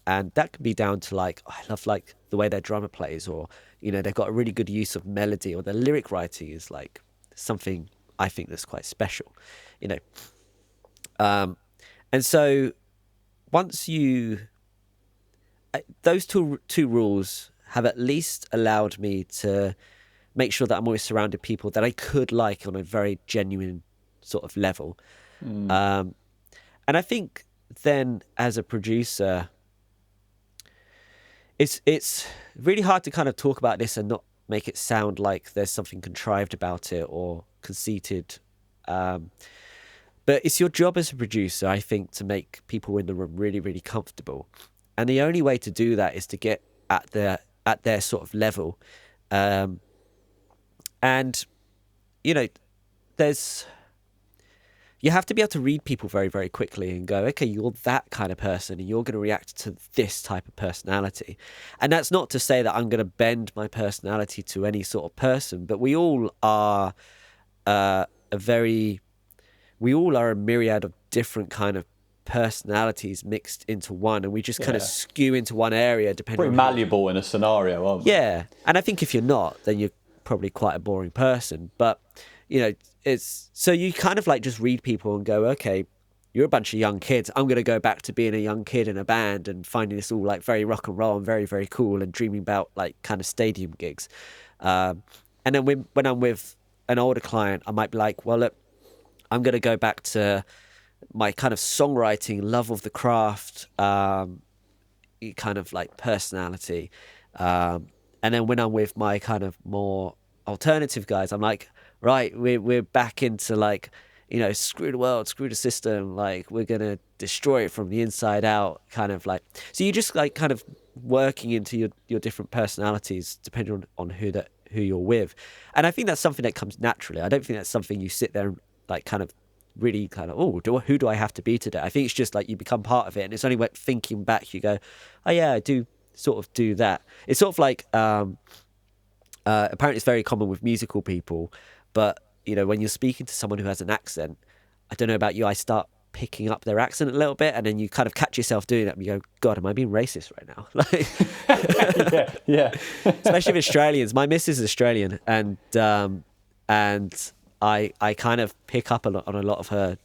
Speaker 2: And that can be down to like, I love like the way their drummer plays, or, you know, they've got a really good use of melody, or their lyric writing is like something I think that's quite special, you know. And so once those two rules have at least allowed me to make sure that I'm always surrounded people that I could like on a very genuine sort of level. And I think then as a producer, it's really hard to kind of talk about this and not make it sound like there's something contrived about it or conceited. But it's your job as a producer, I think, to make people in the room really, really comfortable. And the only way to do that is to get at their sort of level. And, you know, you have to be able to read people very, very quickly and go, okay, you're that kind of person and you're going to react to this type of personality. And that's not to say that I'm going to bend my personality to any sort of person, but we all are a myriad of different kind of personalities mixed into one, and we just kind of skew into one area depending
Speaker 1: pretty
Speaker 2: on
Speaker 1: malleable in a scenario, aren't we?
Speaker 2: Yeah. And I think if you're not, then you're probably quite a boring person. But, you know, it's so you kind of like just read people and go, okay, you're a bunch of young kids. I'm going to go back to being a young kid in a band and finding this all like very rock and roll and very, very cool and dreaming about like kind of stadium gigs. And then when I'm with an older client, I might be like, well, look, I'm going to go back to my kind of songwriting, love of the craft, kind of like personality. And then when I'm with my kind of more alternative guys, I'm like, right, we're back into like, you know, screw the world, screw the system. Like, we're going to destroy it from the inside out, kind of like. So you just like kind of working into your different personalities depending on who you're with. And I think that's something that comes naturally. I don't think that's something you sit there and like kind of really kind of, who do I have to be today? I think it's just like you become part of it, and it's only when thinking back you go, oh yeah, I do sort of do that. It's sort of like apparently it's very common with musical people, but you know, when you're speaking to someone who has an accent, I don't know about you, I start picking up their accent a little bit, and then you kind of catch yourself doing it and you go, God, am I being racist right now? Like,
Speaker 1: yeah.
Speaker 2: Especially with Australians. My missus is Australian, and I kind of pick up on a lot of her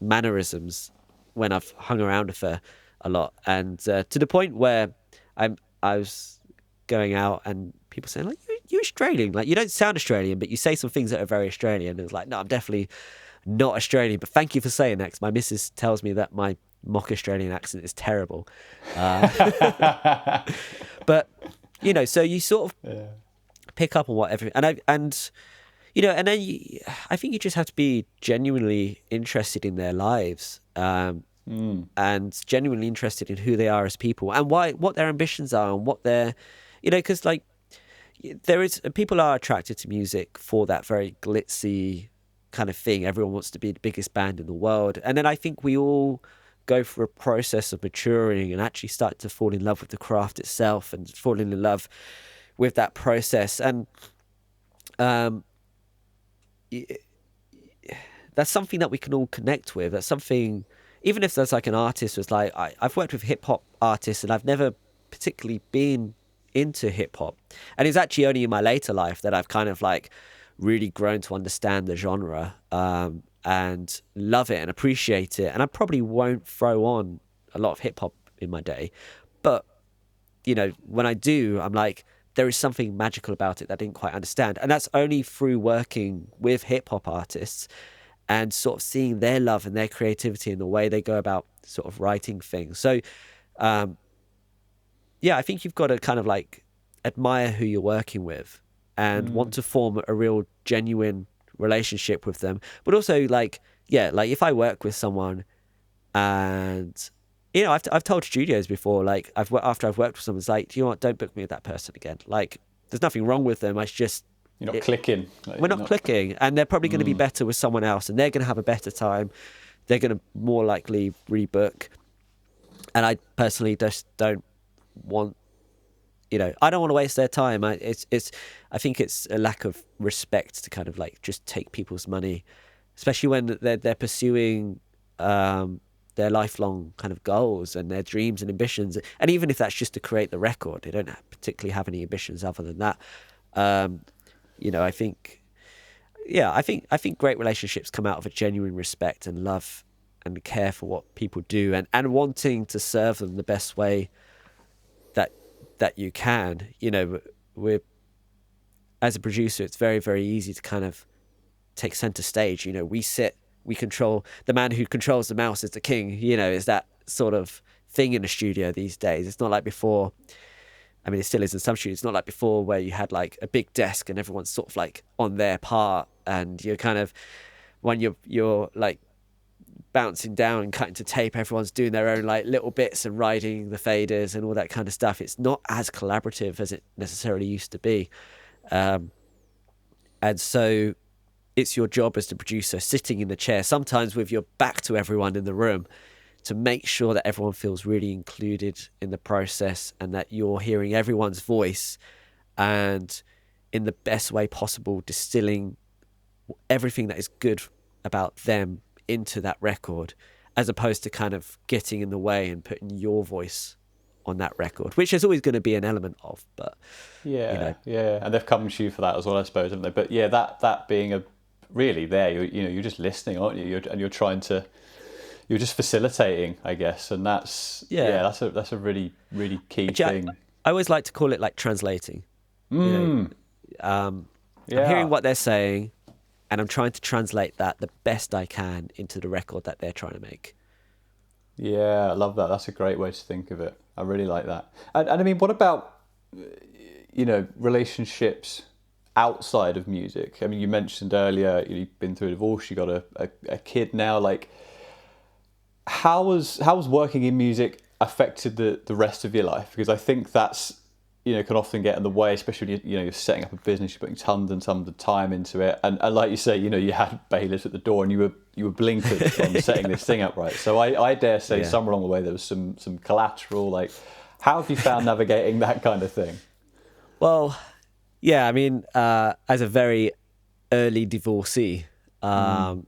Speaker 2: mannerisms when I've hung around with her a lot, and to the point where I was going out and people saying like, you're Australian, like you don't sound Australian, but you say some things that are very Australian. And it was like, no, I'm definitely not Australian, but thank you for saying that, because my missus tells me that my mock Australian accent is terrible. But you know, so you sort of pick up on whatever, and you know, and then I think you just have to be genuinely interested in their lives, and genuinely interested in who they are as people and what their ambitions are and what their, you know, because like people are attracted to music for that very glitzy kind of thing. Everyone wants to be the biggest band in the world, and then I think we all go through a process of maturing and actually start to fall in love with the craft itself and falling in love with that process. And that's something that we can all connect with. That's something, even if there's like an artist who's like, I've worked with hip hop artists and I've never particularly been into hip hop, and it's actually only in my later life that I've kind of like really grown to understand the genre and love it and appreciate it. And I probably won't throw on a lot of hip hop in my day, but you know, when I do, I'm like, there is something magical about it that I didn't quite understand. And that's only through working with hip hop artists and sort of seeing their love and their creativity and the way they go about sort of writing things. So, yeah, I think you've got to kind of like admire who you're working with and want to form a real genuine relationship with them. But also like if I work with someone and I've told studios before, like after I've worked with someone, it's like, do you know what, don't book me with that person again. Like there's nothing wrong with them, it's just
Speaker 1: You're not clicking. Like,
Speaker 2: we're not clicking, and they're probably going to be better with someone else, and they're going to have a better time. They're going to more likely rebook. And I personally just don't want, I don't want to waste their time. I think it's a lack of respect to kind of like just take people's money, especially when they're pursuing their lifelong kind of goals and their dreams and ambitions. And even if that's just to create the record, they don't particularly have any ambitions other than that. I think great relationships come out of a genuine respect and love and care for what people do, and wanting to serve them the best way that you can. We're, as a producer, it's very, very easy to kind of take center stage. We control, the man who controls the mouse is the king, is that sort of thing in a studio these days. It's not like before. I mean, it still is in some studios. It's not like before where you had like a big desk and everyone's sort of like on their part, and you're kind of, when you're like bouncing down and cutting to tape, everyone's doing their own like little bits and riding the faders and all that kind of stuff. It's not as collaborative as it necessarily used to be. And so it's your job as the producer, sitting in the chair, sometimes with your back to everyone in the room, to make sure that everyone feels really included in the process and that you're hearing everyone's voice and in the best way possible, distilling everything that is good about them into that record, as opposed to kind of getting in the way and putting your voice on that record, which is always going to be an element of. But
Speaker 1: yeah, and they've come to you for that as well, I suppose, haven't they? But yeah, that being a really there, you're just listening, aren't you? You're just facilitating, I guess, and that's that's a really, really key thing.
Speaker 2: I always like to call it like translating. I'm hearing what they're saying, and I'm trying to translate that the best I can into the record that they're trying to make.
Speaker 1: Yeah, I love that. That's a great way to think of it. I really like that. And I mean, what about relationships outside of music? I mean, you mentioned earlier you've been through a divorce, you got a kid now. Like, how has working in music affected the rest of your life? Because I think that's can often get in the way, especially when you're setting up a business, you're putting tons and tons of time into it, and like you say, you had bailiffs at the door, and you were blinkered on setting this thing up right. So I dare say somewhere along the way there was some collateral. Like, how have you found navigating that kind of thing?
Speaker 2: Well, yeah, I mean, as a very early divorcee, you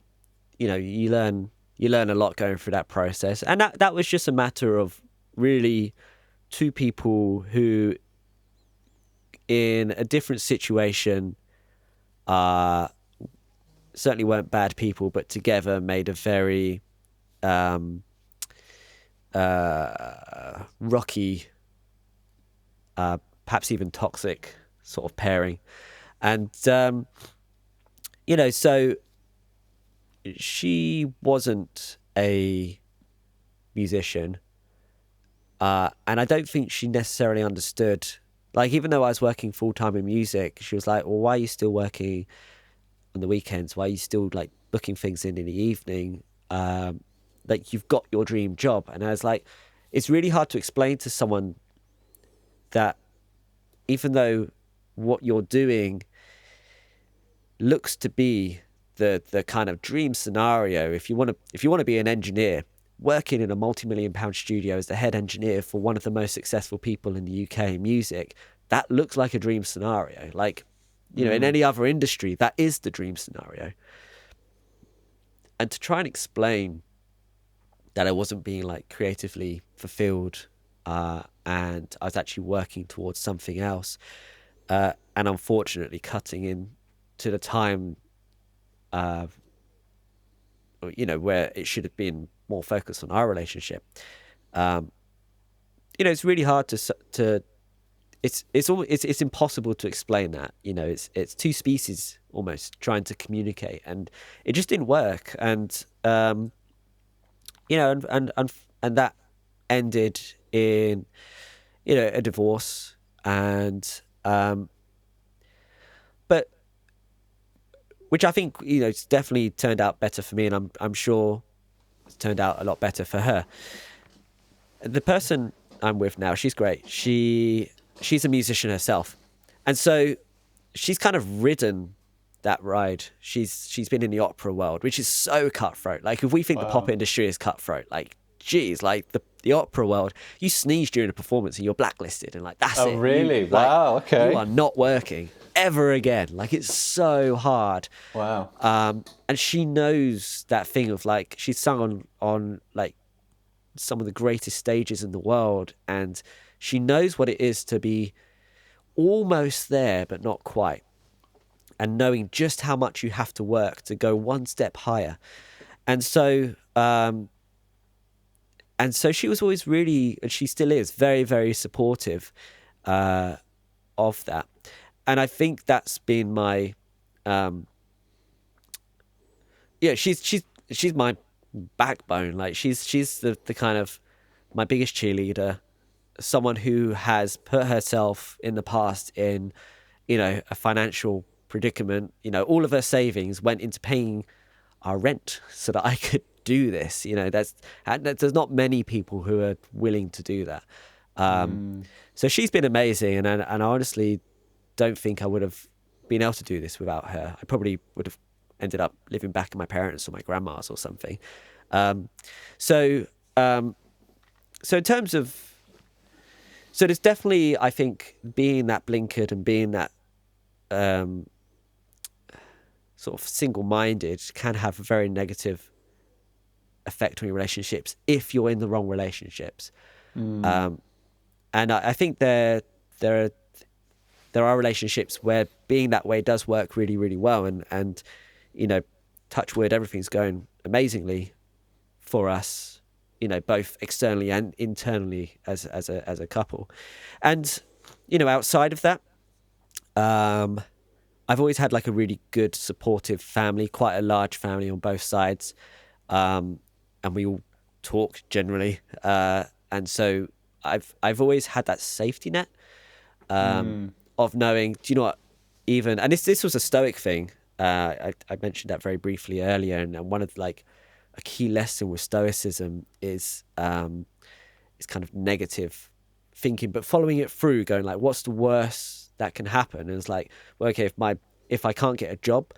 Speaker 2: learn a lot going through that process, and that was just a matter of really two people who, in a different situation, certainly weren't bad people, but together made a very rocky, perhaps even toxic sort of pairing. And so she wasn't a musician, and I don't think she necessarily understood. Like, even though I was working full-time in music, she was like, well, why are you still working on the weekends? Why are you still, like, booking things in the evening? Like, you've got your dream job. And I was like, it's really hard to explain to someone that even though what you're doing looks to be the kind of dream scenario, if you want to be an engineer, working in a multi-million-pound studio as the head engineer for one of the most successful people in the UK in music, that looks like a dream scenario. Like, in any other industry, that is the dream scenario. And to try and explain that I wasn't being like creatively fulfilled, and I was actually working towards something else, and unfortunately cutting in to the time, where it should have been more focused on our relationship. It's really hard to it's impossible to explain that. It's two species almost trying to communicate, and it just didn't work. And and that ended in a divorce. And But which I think, it's definitely turned out better for me, and I'm sure it's turned out a lot better for her. The person I'm with now, she's great. She's a musician herself, and so she's kind of ridden that ride. She's been in the opera world, which is so cutthroat. Like, if we think the pop industry is cutthroat, like, geez, like the opera world, you sneeze during a performance and you're blacklisted, and like, that's it.
Speaker 1: Oh, really? Wow. Okay.
Speaker 2: You are not working ever again. Like, it's so hard.
Speaker 1: Wow.
Speaker 2: And she knows that thing of, like, she's sung on like some of the greatest stages in the world, and she knows what it is to be almost there but not quite, and knowing just how much you have to work to go one step higher. And so she was always really, and she still is, very, very supportive of that. And I think that's been my she's my backbone. Like, she's the kind of my biggest cheerleader, someone who has put herself in the past in, a financial predicament. All of her savings went into paying our rent so that I could do this. There's not many people who are willing to do that. So she's been amazing, and I honestly don't think I would have been able to do this without her. I probably would have ended up living back at my parents' or my grandma's or something. So in terms of, so there's definitely, I think, being that blinkered and being that sort of single-minded can have a very negative effect on your relationships if you're in the wrong relationships. And I think there are relationships where being that way does work really, really well, and touch wood, everything's going amazingly for us, both externally and internally as a couple. And outside of that, I've always had like a really good supportive family, quite a large family on both sides, and we all talk generally, and so I've always had that safety net of knowing, do you know what, even, and this was a Stoic thing. I mentioned that very briefly earlier, and one of like a key lesson with Stoicism is kind of negative thinking, but following it through, going like, what's the worst that can happen? And it's like, well, okay, if I can't get a job,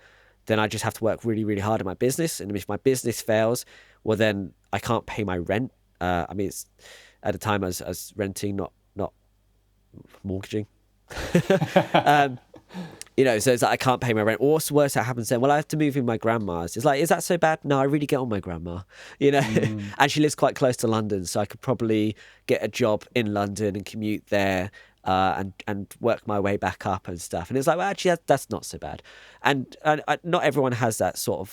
Speaker 2: then I just have to work really, really hard at my business, and if my business fails, well, then I can't pay my rent. I mean, it's at the time I was renting, not mortgaging. So it's like I can't pay my rent. Or what's the worst that happens then? Well, I have to move in my grandma's. It's like, is that so bad? No, I really get on my grandma, and she lives quite close to London, so I could probably get a job in London and commute there, and work my way back up and stuff. And it's like, well, actually, that's not so bad. And not everyone has that sort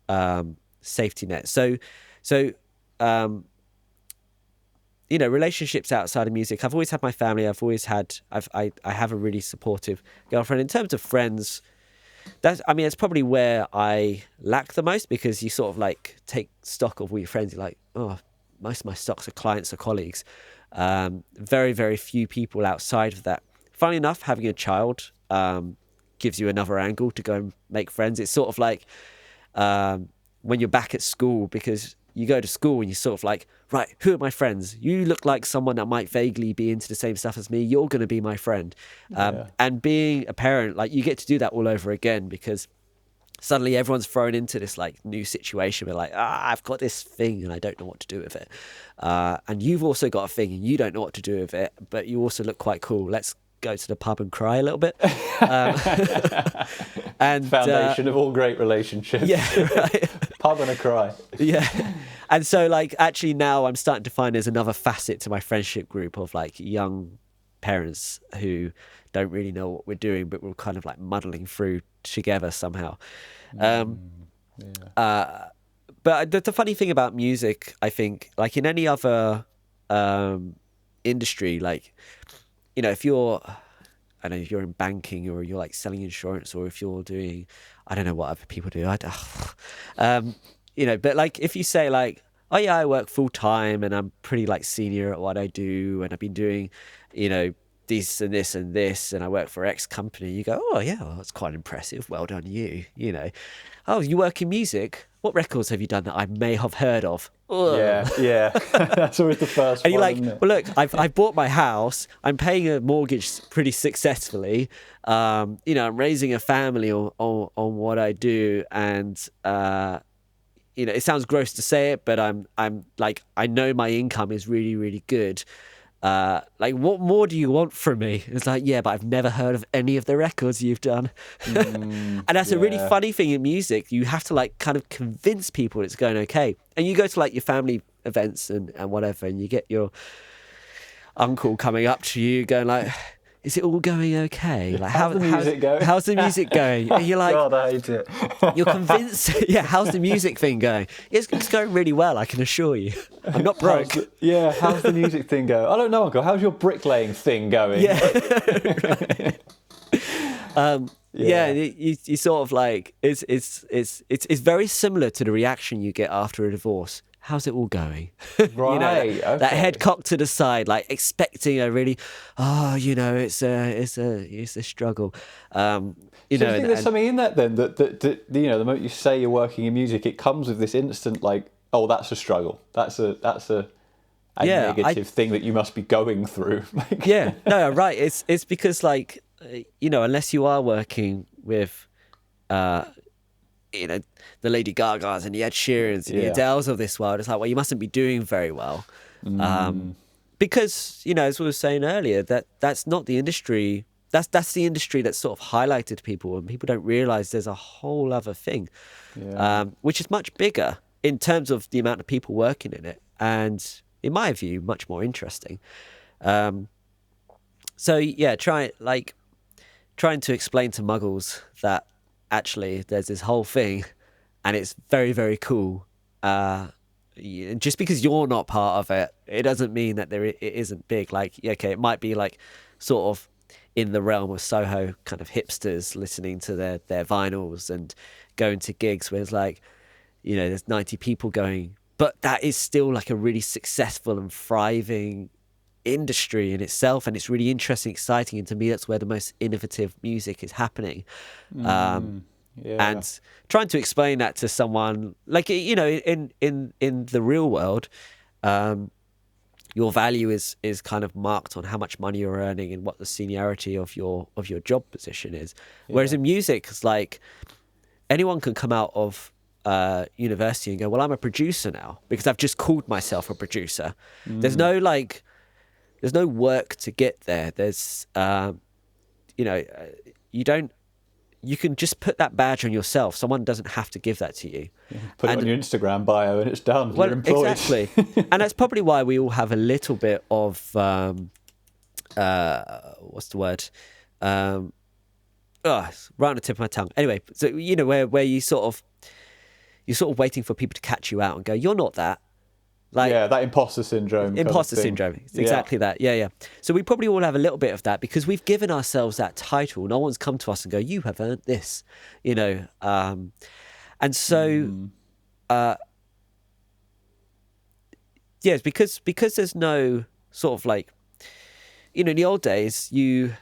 Speaker 2: of safety net. So relationships outside of music, I've always had my family. I have a really supportive girlfriend. In terms of friends, it's probably where I lack the most, because you sort of like take stock of all your friends. You're like, oh, most of my stocks are clients or colleagues. Very, very few people outside of that. Funnily enough, having a child gives you another angle to go and make friends. It's sort of like when you're back at school, because you go to school and you're sort of like, right, who are my friends? You look like someone that might vaguely be into the same stuff as me. You're going to be my friend. And being a parent, like, you get to do that all over again, because suddenly everyone's thrown into this like new situation where like, I've got this thing and I don't know what to do with it. And you've also got a thing and you don't know what to do with it, but you also look quite cool. Let's go to the pub and cry a little bit. And
Speaker 1: foundation of all great relationships.
Speaker 2: Yeah, right.
Speaker 1: Pub and a cry.
Speaker 2: Yeah. And so like, actually now I'm starting to find there's another facet to my friendship group of like young parents who don't really know what we're doing, but we're kind of like muddling through together somehow. But the funny thing about music, I think, like in any other industry, like, if you're, I don't know, if you're in banking or you're like selling insurance, or if you're doing, I don't know what other people do. But like if you say like, oh yeah, I work full time and I'm pretty like senior at what I do, and I've been doing, this and this and this, and I work for X company. You go, oh yeah, well, that's quite impressive. Well done, you. You know, oh, you work in music. What records have you done that I may have heard of? Ugh.
Speaker 1: Yeah. That's always the first
Speaker 2: And you're
Speaker 1: one,
Speaker 2: like,
Speaker 1: isn't it?
Speaker 2: well, look, I've bought my house. I'm paying a mortgage pretty successfully. I'm raising a family on what I do, and it sounds gross to say it, but I'm like, I know my income is really, really good. What more do you want from me? It's like, yeah, but I've never heard of any of the records you've done. And that's a really funny thing in music. You have to like kind of convince people it's going okay. And you go to like your family events and whatever, and you get your uncle coming up to you going like, is it all going okay? Like,
Speaker 1: how's the music going?
Speaker 2: How's the music going? And you're like,
Speaker 1: God, I hate it.
Speaker 2: You're convinced. Yeah, how's the music thing going? It's going really well, I can assure you. I'm not broke.
Speaker 1: How's the music thing going? I don't know, Uncle. How's your bricklaying thing going?
Speaker 2: Yeah. You sort of like, it's very similar to the reaction you get after a divorce. How's it all going?
Speaker 1: Right. Okay.
Speaker 2: That head cocked to the side, like expecting a really, it's a struggle.
Speaker 1: Do you think there's something in that then that the moment you say you're working in music, it comes with this instant like, oh, that's a struggle. That's a negative thing that you must be going through.
Speaker 2: Yeah, no, right. It's because like, unless you are working with, the Lady Gagas and the Ed Sheerans and the Adeles of this world, it's like, well, you mustn't be doing very well. Because, as we were saying earlier, that's not the industry. That's the industry that's sort of highlighted to people, and people don't realise there's a whole other thing, which is much bigger in terms of the amount of people working in it, and in my view, much more interesting. Trying to explain to muggles that actually there's this whole thing and it's very, very cool. Just because you're not part of it, it doesn't mean that it isn't big. Like, it might be like sort of in the realm of Soho kind of hipsters listening to their vinyls and going to gigs where it's like, there's 90 people going, but that is still like a really successful and thriving industry in itself, and it's really interesting, exciting, and to me that's where the most innovative music is happening. And trying to explain that to someone like, in the real world, your value is kind of marked on how much money you're earning and what the seniority of your job position is. Whereas in music, it's like anyone can come out of university and go, well, I'm a producer now because I've just called myself a producer. There's no work to get there. There's, you can just put that badge on yourself. Someone doesn't have to give that to you.
Speaker 1: Put it on your Instagram bio and it's done.
Speaker 2: Well,
Speaker 1: you're employed.
Speaker 2: Exactly. And that's probably why we all have a little bit of, what's the word? It's right on the tip of my tongue. Anyway, so, where you're sort of waiting for people to catch you out and go, you're not that. Like,
Speaker 1: that imposter syndrome.
Speaker 2: Imposter syndrome. It's exactly that. Yeah. So we probably all have a little bit of that because we've given ourselves that title. No one's come to us and go, you have earned this, And so, it's because there's no sort of like, in the old days, and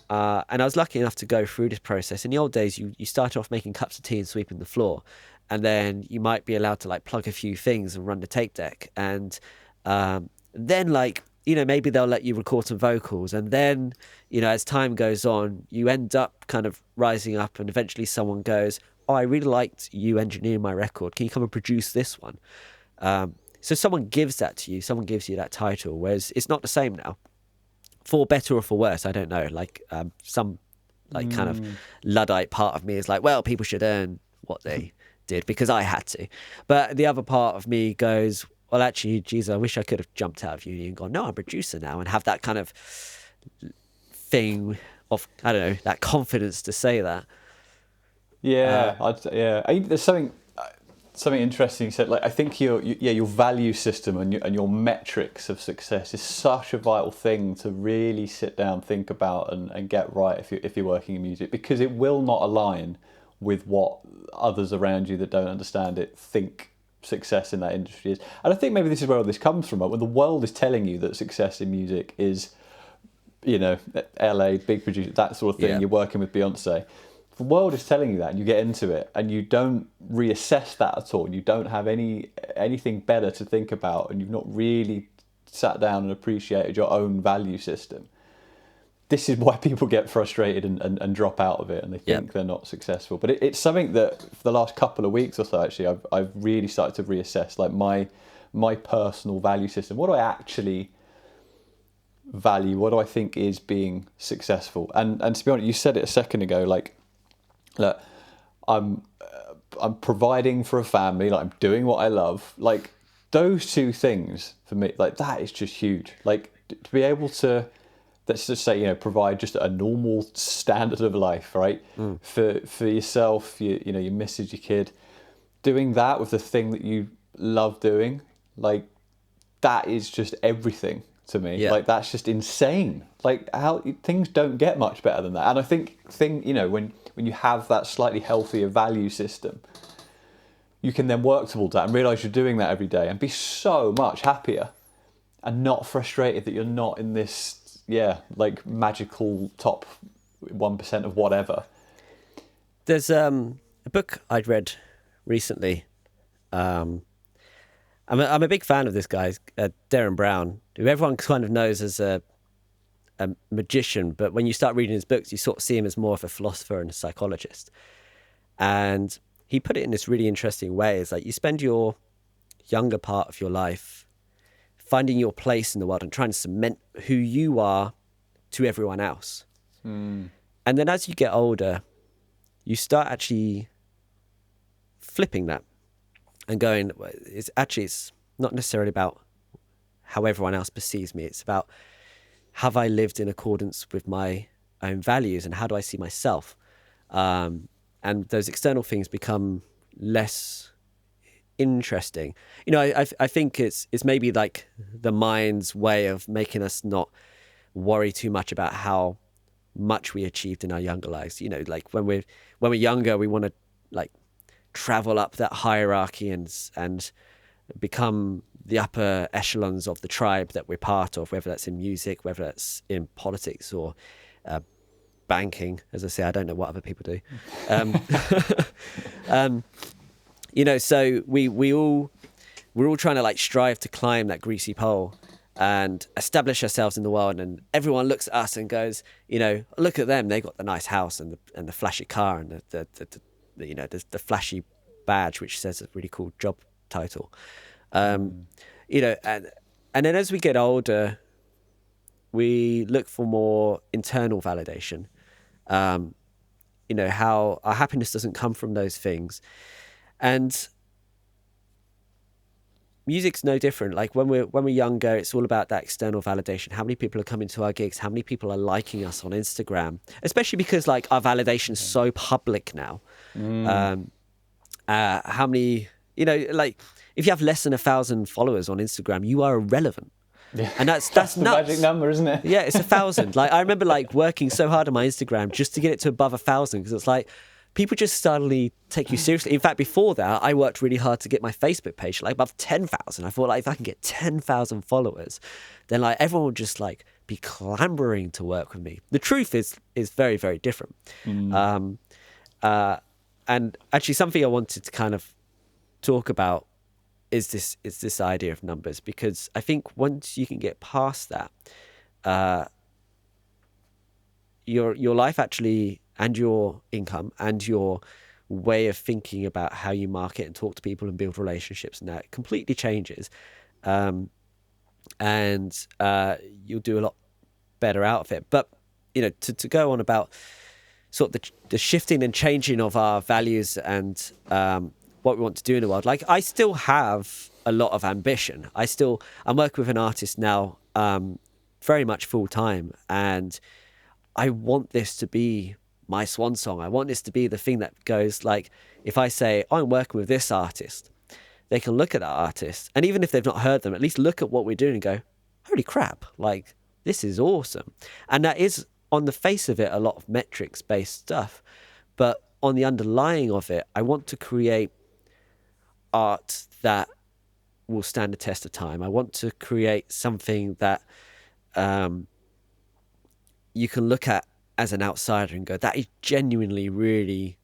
Speaker 2: I was lucky enough to go through this process. In the old days, you started off making cups of tea and sweeping the floor. And then you might be allowed to like plug a few things and run the tape deck. And then like, maybe they'll let you record some vocals. And then, as time goes on, you end up kind of rising up and eventually someone goes, oh, I really liked you engineering my record. Can you come and produce this one? So someone gives that to you. Someone gives you that title, whereas it's not the same now. For better or for worse, I don't know. Like some like kind of Luddite part of me is like, well, people should earn what they did because I had to. But the other part of me goes, well, actually, geez, I wish I could have jumped out of uni and gone, no, I'm a producer now, and have that kind of thing of, I don't know, that confidence to say that. There's something interesting you said. Like, I think your value system and your metrics of success is such a vital thing to really sit down, think about, and get right if you're working in music, because it will not align with what others around you that don't understand it think success in that industry is. And I think maybe this is where all this comes from. When the world is telling you that success in music is
Speaker 1: LA, big producer, that sort of thing.
Speaker 2: Yeah.
Speaker 1: You're working with Beyonce. The world is telling you that, and you get into it, and you don't reassess that at all. You don't have anything better to think about, and you've not really sat down and appreciated your own value system. This is why people get frustrated and drop out of it, and they think they're not successful. But it's something that for the last couple of weeks or so, actually, I've really started to reassess, like my personal value system. What do I actually value? What do I think is being successful? And to be honest, you said it a second ago, like, look, I'm providing for a family, like I'm doing what I love. Like those two things for me, like that is just huge. Like to be able to, let's just say, provide just a normal standard of life, right? For yourself, your missus, your kid, doing that with the thing that you love doing, like that is just everything to me.
Speaker 2: Yeah.
Speaker 1: Like that's just insane. Like how things don't get much better than that. And I think when you have that slightly healthier value system, you can then work towards that and realize you're doing that every day and be so much happier and not frustrated that you're not in this, like magical top 1% of whatever.
Speaker 2: There's a book I'd read recently. I'm a big fan of this guy, Darren Brown, who everyone kind of knows as a magician, but when you start reading his books, you sort of see him as more of a philosopher and a psychologist. And he put it in this really interesting way. It's like you spend your younger part of your life finding your place in the world and trying to cement who you are to everyone else. And then as you get older, you start actually flipping that and going, it's not necessarily about how everyone else perceives me. It's about, have I lived in accordance with my own values, and how do I see myself? And those external things become less interesting. I think it's maybe like the mind's way of making us not worry too much about how much we achieved in our younger lives. Like when we're younger, we want to like travel up that hierarchy and become the upper echelons of the tribe that we're part of, whether that's in music, whether that's in politics or banking. As I say, I don't know what other people do. So we're all trying to like strive to climb that greasy pole and establish ourselves in the world, and everyone looks at us and goes, look at them, they got the nice house and the flashy car and the flashy badge which says a really cool job title. And then as we get older, we look for more internal validation. How our happiness doesn't come from those things. And music's no different. Like when we're younger, it's all about that external validation. How many people are coming to our gigs? How many people are liking us on Instagram? Especially because like our validation's so public now. How many, like if you have less than 1,000 followers on Instagram, you are irrelevant.
Speaker 1: Yeah.
Speaker 2: And that's
Speaker 1: the
Speaker 2: nuts.
Speaker 1: magic number, isn't it?
Speaker 2: Yeah, it's 1,000. Like I remember like working so hard on my Instagram just to get it to above 1,000, because it's like people just suddenly take you seriously. In fact, before that, I worked really hard to get my Facebook page like above 10,000. I thought like if I can get 10,000 followers, then like everyone would just like be clamoring to work with me. The truth is very, very different. And actually something I wanted to kind of talk about is this idea of numbers, because I think once you can get past that, your life actually, and your income and your way of thinking about how you market and talk to people and build relationships, and that completely changes. And you'll do a lot better out of it. But to go on about sort of the shifting and changing of our values and what we want to do in the world. Like I still have a lot of ambition. I'm working with an artist now, very much full time, and I want this to be my swan song. I want this to be the thing that goes like, if I say, I'm working with this artist, they can look at that artist, and even if they've not heard them, at least look at what we're doing and go, holy crap, like this is awesome. And that is, on the face of it, a lot of metrics based stuff, but on the underlying of it, I want to create art that will stand the test of time. I want to create something that you can look at as an outsider and go, that is genuinely really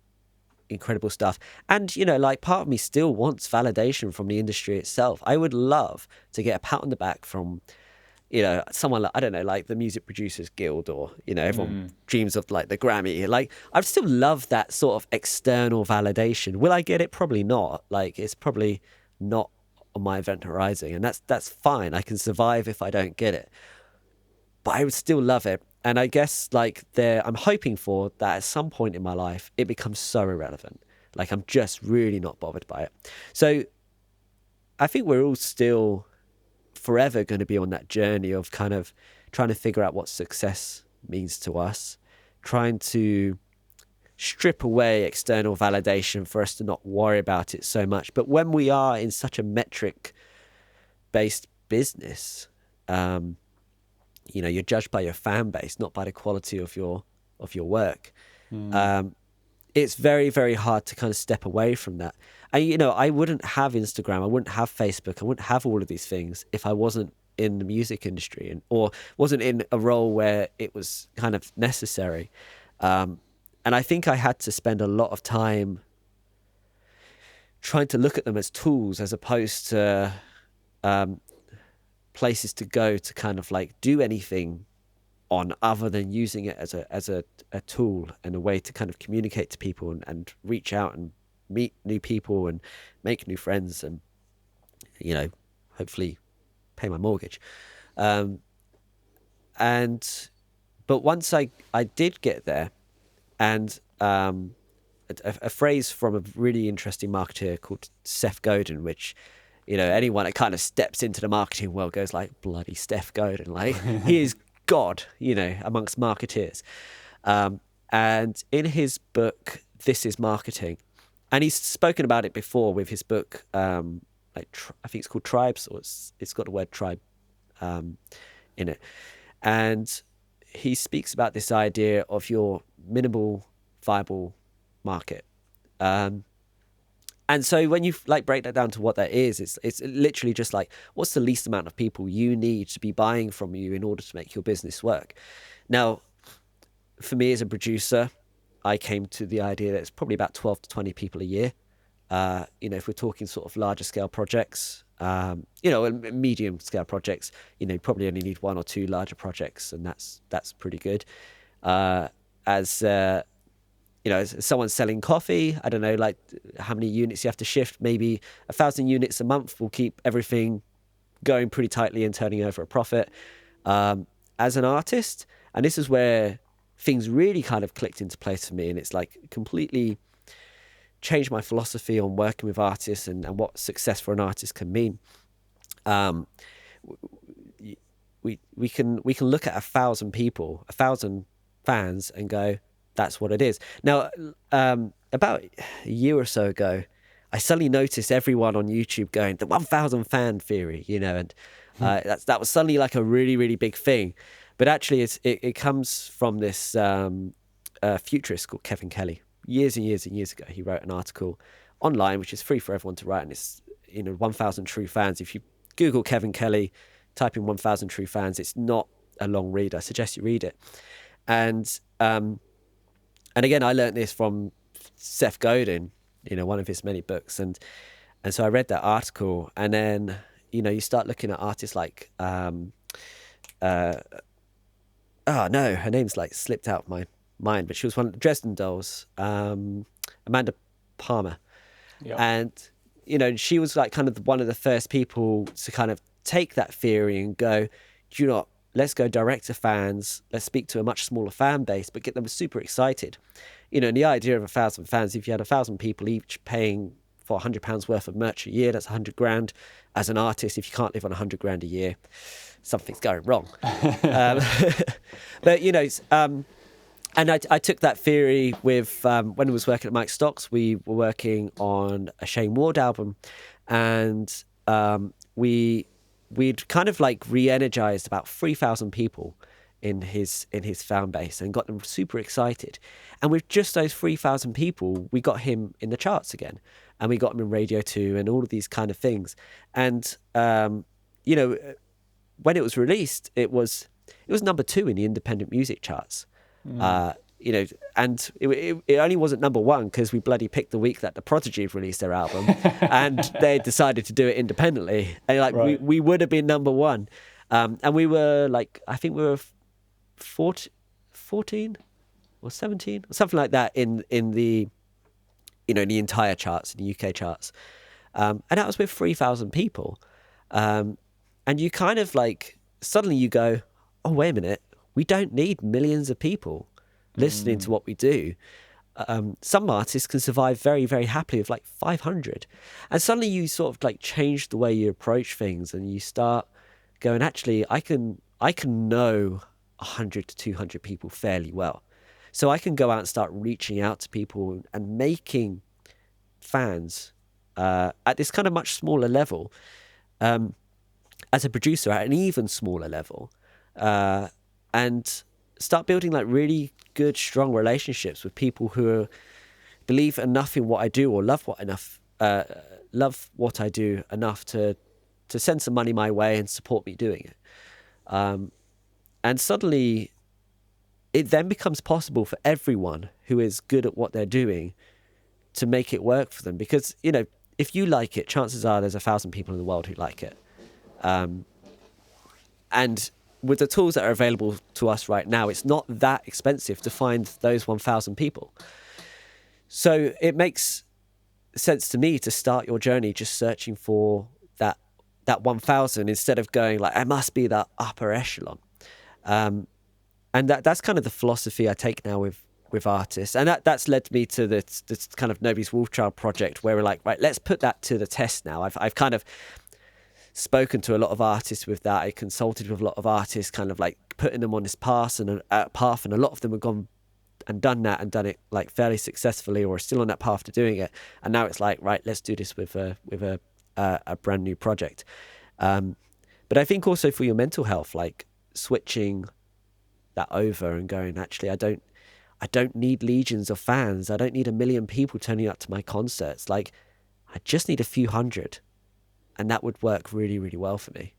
Speaker 2: incredible stuff. And, you know, like part of me still wants validation from the industry itself. I would love to get a pat on the back from, you know, someone like, I don't know, like the Music Producers Guild, or, you know, everyone dreams of like the Grammy. Like, I'd still love that sort of external validation. Will I get it? Probably not. Like, it's probably not on my event horizon, and that's fine. I can survive if I don't get it, but I would still love it. And I guess like I'm hoping for that at some point in my life, it becomes so irrelevant. Like, I'm just really not bothered by it. So I think we're all still forever going to be on that journey of kind of trying to figure out what success means to us, trying to strip away external validation for us to not worry about it so much. But when we are in such a metric based business, you know, you're judged by your fan base, not by the quality of your work. It's very, very hard to kind of step away from that. And, you know, I wouldn't have Instagram, I wouldn't have Facebook, I wouldn't have all of these things if I wasn't in the music industry or wasn't in a role where it was kind of necessary. And I think I had to spend a lot of time trying to look at them as tools as opposed to places to go to kind of like do anything on, other than using it as a tool and a way to kind of communicate to people and reach out and meet new people and make new friends and, you know, hopefully pay my mortgage. But once I did get there, and a phrase from a really interesting marketer called Seth Godin, which, you know, anyone that kind of steps into the marketing world goes like, bloody Seth Godin, like he is God, you know, amongst marketeers. And in his book, This Is Marketing, and he's spoken about it before with his book, I think it's called Tribes, or it's got the word tribe in it. And he speaks about this idea of your minimal viable market. And so when you like break that down to what that is, it's literally just like, what's the least amount of people you need to be buying from you in order to make your business work? Now, for me as a producer, I came to the idea that it's probably about 12 to 20 people a year. You know, if we're talking sort of larger scale projects, you know, and medium scale projects, you know, you probably only need one or two larger projects, and that's pretty good. You know, as someone selling coffee, I don't know, like how many units you have to shift. Maybe 1,000 units a month will keep everything going pretty tightly and turning over a profit. As an artist, and this is where things really kind of clicked into place for me, and it's like completely changed my philosophy on working with artists and what success for an artist can mean. We can look at 1,000 people, 1,000 fans, and go, that's what it is. Now, about a year or so ago, I suddenly noticed everyone on YouTube going, the 1,000 fan theory, you know, and that was suddenly like a really, really big thing. But actually, it comes from this futurist called Kevin Kelly. Years and years and years ago, he wrote an article online, which is free for everyone to write, and it's, you know, 1,000 True Fans. If you Google Kevin Kelly, type in 1,000 True Fans, it's not a long read. I suggest you read it. And again, I learned this from Seth Godin, you know, one of his many books. And so I read that article, and then, you know, you start looking at artists like, oh no, her name's like slipped out of my mind, but she was one of the Dresden Dolls, Amanda Palmer. Yep. And, you know, she was like kind of one of the first people to kind of take that theory and go, do you know what? Let's go direct to fans. Let's speak to a much smaller fan base, but get them super excited. You know, and the idea of 1,000 fans, if you had 1,000 people each paying for £100 worth of merch a year, that's 100 grand. As an artist, if you can't live on 100 grand a year, something's going wrong. But, you know, and I took that theory with, when I was working at Mike Stocks, we were working on a Shane Ward album, and we'd kind of like re-energized about 3,000 people in his fan base and got them super excited. And with just those 3,000 people, we got him in the charts again, and we got him in Radio 2 and all of these kind of things. And, you know, when it was released, it was it was number 2 in the independent music charts. You know, and it only wasn't number 1 because we bloody picked the week that the Prodigy released their album, and they decided to do it independently. And like
Speaker 1: Right.
Speaker 2: we would have been number 1, and we were like, I think we were 14 or 17 or something like that in the, you know, in the entire charts, in the UK charts, and that was with 3,000 people, and you kind of like suddenly you go, oh wait a minute, we don't need millions of people listening to what we do. Some artists can survive very, very happily with like 500, and suddenly you sort of like change the way you approach things, and you start going, actually, I can know 100 to 200 people fairly well, so I can go out and start reaching out to people and making fans at this kind of much smaller level, as a producer at an even smaller level, and start building like really good, strong relationships with people who believe enough in what I do, or love what I do enough to send some money my way and support me doing it. And suddenly it then becomes possible for everyone who is good at what they're doing to make it work for them. Because, you know, if you like it, chances are there's 1,000 people in the world who like it. And with the tools that are available to us right now, it's not that expensive to find those 1,000 people. So it makes sense to me to start your journey just searching for that 1,000 instead of going like, I must be that upper echelon. And that's kind of the philosophy I take now with artists. And that's led me to this kind of Nobody's Wolfchild project, where we're like, right, let's put that to the test now. I've kind of spoken to a lot of artists with that. I consulted with a lot of artists, kind of like putting them on this path, and a lot of them have gone and done that and done it like fairly successfully, or are still on that path to doing it. And now it's like, right, let's do this with a brand new project. But I think also for your mental health, like switching that over and going, actually, I don't need legions of fans. I don't need 1 million people turning up to my concerts. Like, I just need a few hundred. And that would work really, really well for me.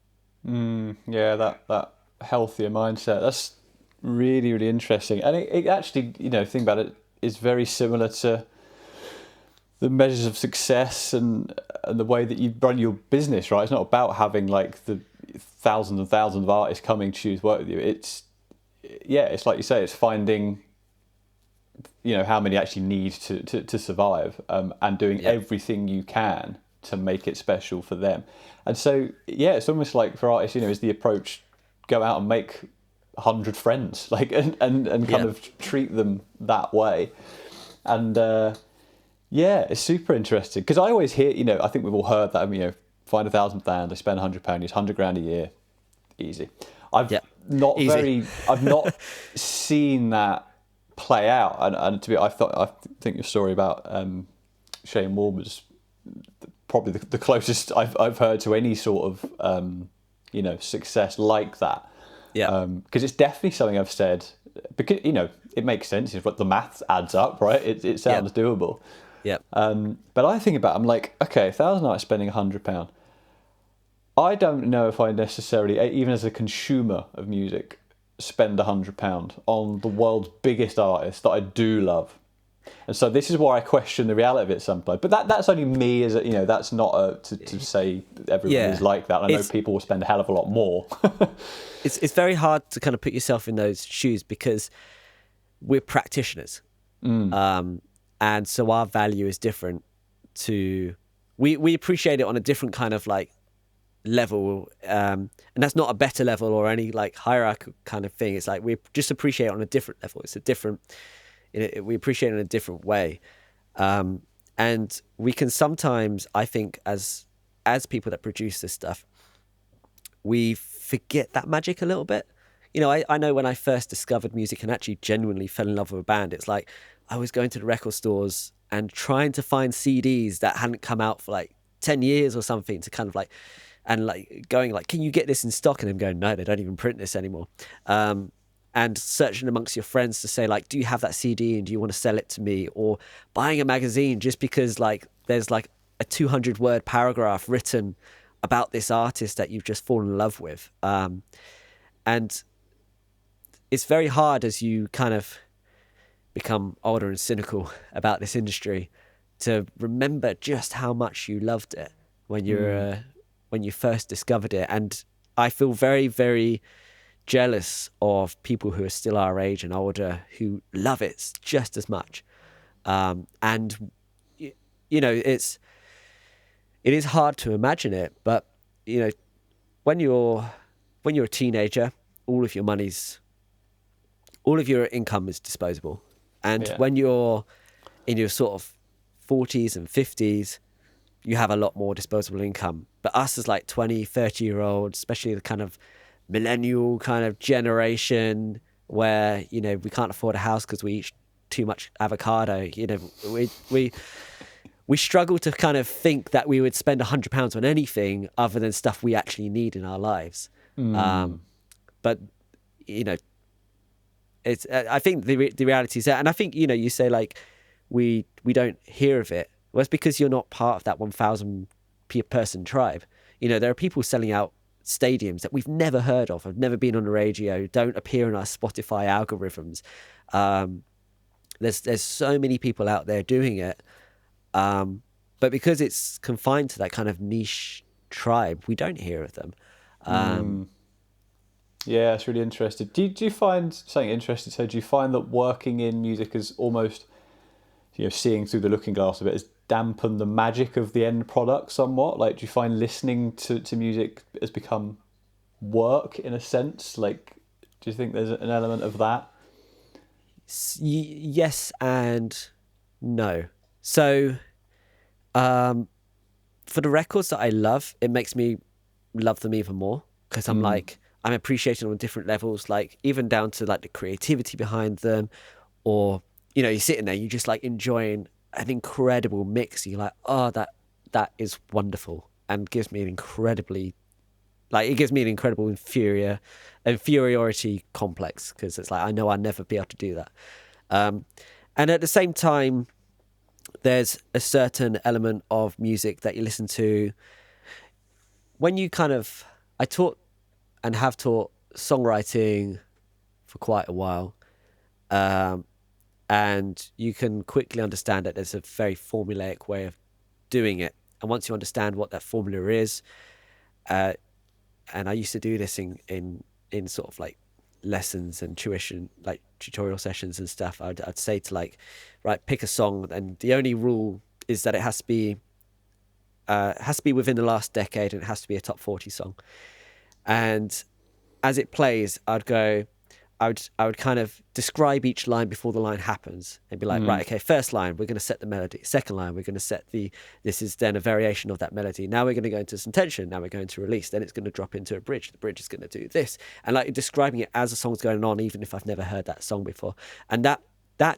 Speaker 1: Yeah, that healthier mindset. That's really, really interesting. And it actually, you know, think about it, is very similar to the measures of success and the way that you run your business, right? It's not about having like the thousands and thousands of artists coming to choose work with you. It's like you say, it's finding, you know, how many actually need to survive, and doing everything you can to make it special for them. And so, yeah, it's almost like for artists, you know, is the approach, go out and make 100 friends, like, and kind of treat them that way. And yeah, it's super interesting, because I always hear, you know, I think we've all heard that, you know, find 1,000 fans, they spend £100, use £100 a year, easy. I've not seen that play out, and to be, I think your story about Shane Warne was probably the closest I've heard to any sort of you know, success like that. Yeah. Because it's definitely something I've said, because, you know, it makes sense. It's what the maths adds up, right? It sounds doable. Yeah. But I think about it, I'm like, okay, 1,000 artists spending £100. I don't know if I necessarily, even as a consumer of music, spend £100 on the world's biggest artist that I do love. And so this is why I question the reality of it sometimes. But that's only me, as a, you know, that's not to say everyone is like that. I know people will spend a hell of a lot more.
Speaker 2: It's very hard to kind of put yourself in those shoes, because we're practitioners. And so our value is different to, we appreciate it on a different kind of like level, and that's not a better level or any like hierarchical kind of thing. It's like we just appreciate it on a different level. It's a different, we appreciate it in a different way, and we can sometimes, I think, as people that produce this stuff, we forget that magic a little bit. You know, I know when I first discovered music and actually genuinely fell in love with a band, it's like I was going to the record stores and trying to find CDs that hadn't come out for like 10 years or something, to kind of like, and like going like, can you get this in stock? And them going, no, they don't even print this anymore. And searching amongst your friends to say like, do you have that CD and do you want to sell it to me? Or buying a magazine just because like there's like a 200-word paragraph written about this artist that you've just fallen in love with. And it's very hard as you kind of become older and cynical about this industry to remember just how much you loved it when you first discovered it. And I feel very, very jealous of people who are still our age and older who love it just as much. And you know, it is hard to imagine it, but you know, when you're a teenager, all of your income is disposable. And when you're in your sort of 40s and 50s, you have a lot more disposable income. But us as like 20, 30-year-olds, especially the kind of millennial kind of generation where, you know, we can't afford a house because we eat too much avocado, you know, we struggle to kind of think that we would spend £100 on anything other than stuff we actually need in our lives. But, you know, I think the reality is that, and I think, you know, you say like, we don't hear of it. Well, it's because you're not part of that 1,000 person tribe. You know, there are people selling out stadiums that we've never heard of, have never been on the radio, don't appear in our Spotify algorithms. There's so many people out there doing it. But because it's confined to that kind of niche tribe, we don't hear of them.
Speaker 1: Yeah, it's really interesting. Do you find something interesting? So do you find that working in music is almost, you know, seeing through the looking glass a bit, has dampened the magic of the end product somewhat? Like, do you find listening to music has become work in a sense? Like, do you think there's an element of that?
Speaker 2: Yes and no. So, for the records that I love, it makes me love them even more because I'm appreciating on different levels, like even down to like the creativity behind them, or, you know, you're sitting there, you're just like enjoying an incredible mix. You're like, oh, that is wonderful, and gives me an incredible inferiority complex because it's like, I know I'll never be able to do that. And at the same time, there's a certain element of music that you listen to when you kind of, I taught and have taught songwriting for quite a while. And you can quickly understand that there's a very formulaic way of doing it. And once you understand what that formula is, and I used to do this in sort of like lessons and tuition, like tutorial sessions and stuff, I'd say to like, right, pick a song, and the only rule is that it has to be within the last decade, and it has to be a top 40 song. And as it plays, I would kind of describe each line before the line happens and be like, right, okay, first line, we're going to set the melody. Second line, we're going to set this is then a variation of that melody. Now we're going to go into some tension. Now we're going to release. Then it's going to drop into a bridge. The bridge is going to do this. And like describing it as the song's going on, even if I've never heard that song before. And that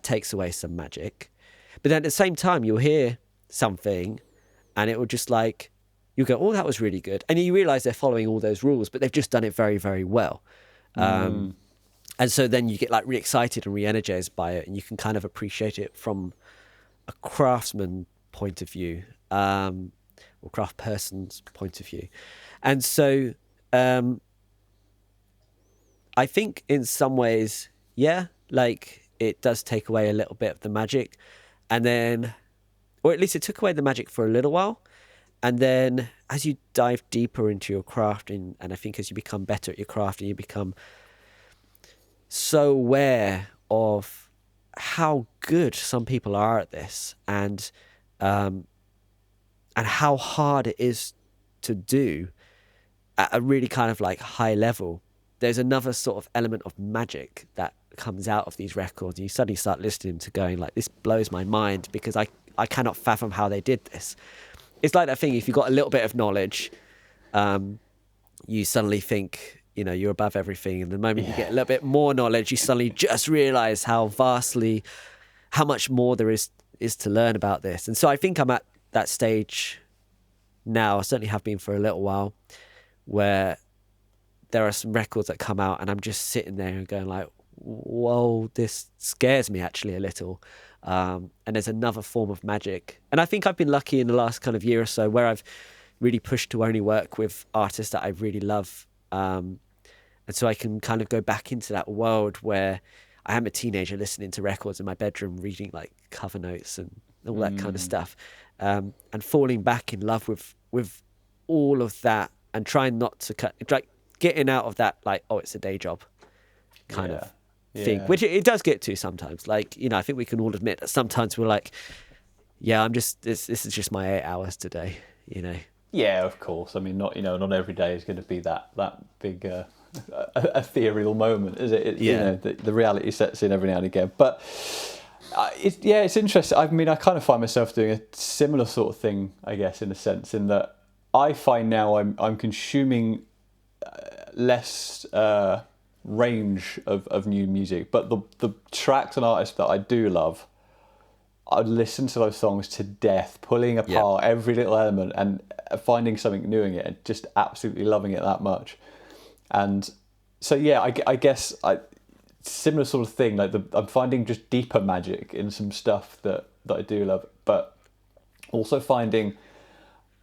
Speaker 2: takes away some magic. But then at the same time, you'll hear something and it will just like, you go, oh, that was really good. And you realize they're following all those rules, but they've just done it very, very well. And so then you get like re-excited and re-energized by it, and you can kind of appreciate it from a craftsman point of view, or craft person's point of view. And so I think in some ways, yeah, like it does take away a little bit of the magic. And then, or at least it took away the magic for a little while. And then as you dive deeper into your craft, and I think as you become better at your craft and you become so aware of how good some people are at this, and how hard it is to do at a really kind of like high level, there's another sort of element of magic that comes out of these records. You suddenly start listening to going like, this blows my mind because I cannot fathom how they did this. It's like that thing, if you've got a little bit of knowledge, you suddenly think, you know, you're above everything. And the moment you get a little bit more knowledge, you suddenly just realize how much more there is to learn about this. And so I think I'm at that stage now, I certainly have been for a little while, where there are some records that come out and I'm just sitting there and going like, whoa, this scares me actually a little. And there's another form of magic. And I think I've been lucky in the last kind of year or so where I've really pushed to only work with artists that I really love. And so I can kind of go back into that world where I am a teenager listening to records in my bedroom, reading like cover notes and all that kind of stuff, and falling back in love with all of that, and trying not to like getting out of that, like, oh, it's a day job kind of thing, which it does get to sometimes. Like, I think we can all admit that sometimes we're like, yeah, I'm just, this is just my 8 hours today,
Speaker 1: Yeah, of course. I mean, not every day is going to be that big ethereal moment, is it? The reality sets in every now and again. But it's interesting. I mean, I kind of find myself doing a similar sort of thing, I guess, in a sense, in that I find now I'm consuming less range of new music, but the tracks and artists that I do love, I'd listen to those songs to death, pulling apart every little element and finding something new in it, and just absolutely loving it that much. And so, yeah, I guess similar sort of thing. Like I'm finding just deeper magic in some stuff that I do love, but also finding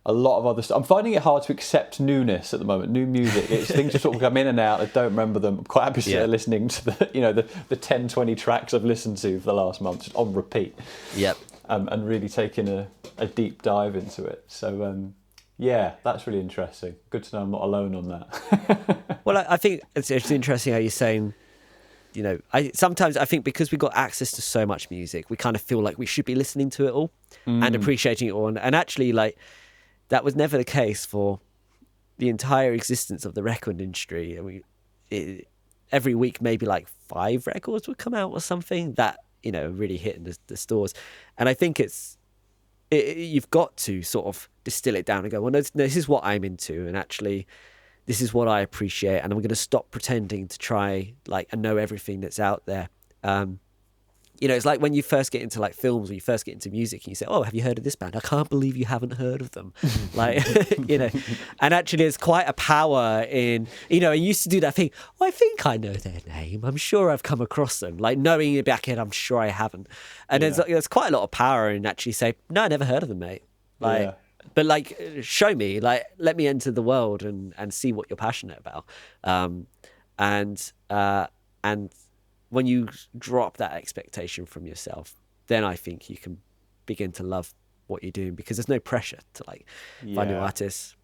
Speaker 1: a lot of other stuff. I'm finding it hard to accept newness at the moment. New music, it's things just sort of come in and out. I don't remember them. I'm quite happy to listening to the 10, 20 tracks I've listened to for the last month just on repeat.
Speaker 2: Yep.
Speaker 1: And really taking a deep dive into it. So yeah, that's really interesting. Good to know I'm not alone on that.
Speaker 2: Well, I think it's interesting how you're saying, sometimes I think because we've got access to so much music, we kind of feel like we should be listening to it all and appreciating it all. And actually, like, that was never the case for the entire existence of the record industry. And every week, maybe like 5 records would come out or something that, really hitting the stores. And I think you've got to sort of distill it down and go, well, no, this is what I'm into. And actually, this is what I appreciate. And I'm going to stop pretending to try and know everything that's out there. It's like when you first get into like films, or you first get into music, and you say, "Oh, have you heard of this band? I can't believe you haven't heard of them." And actually, there's quite a power in, I used to do that thing. Oh, I think I know their name. I'm sure I've come across them. Like, knowing in the back end, I'm sure I haven't. And there's quite a lot of power in actually say, "No, I never heard of them, mate." But like, show me, like, let me enter the world and see what you're passionate about. And when you drop that expectation from yourself, then I think you can begin to love what you're doing, because there's no pressure to find new artists.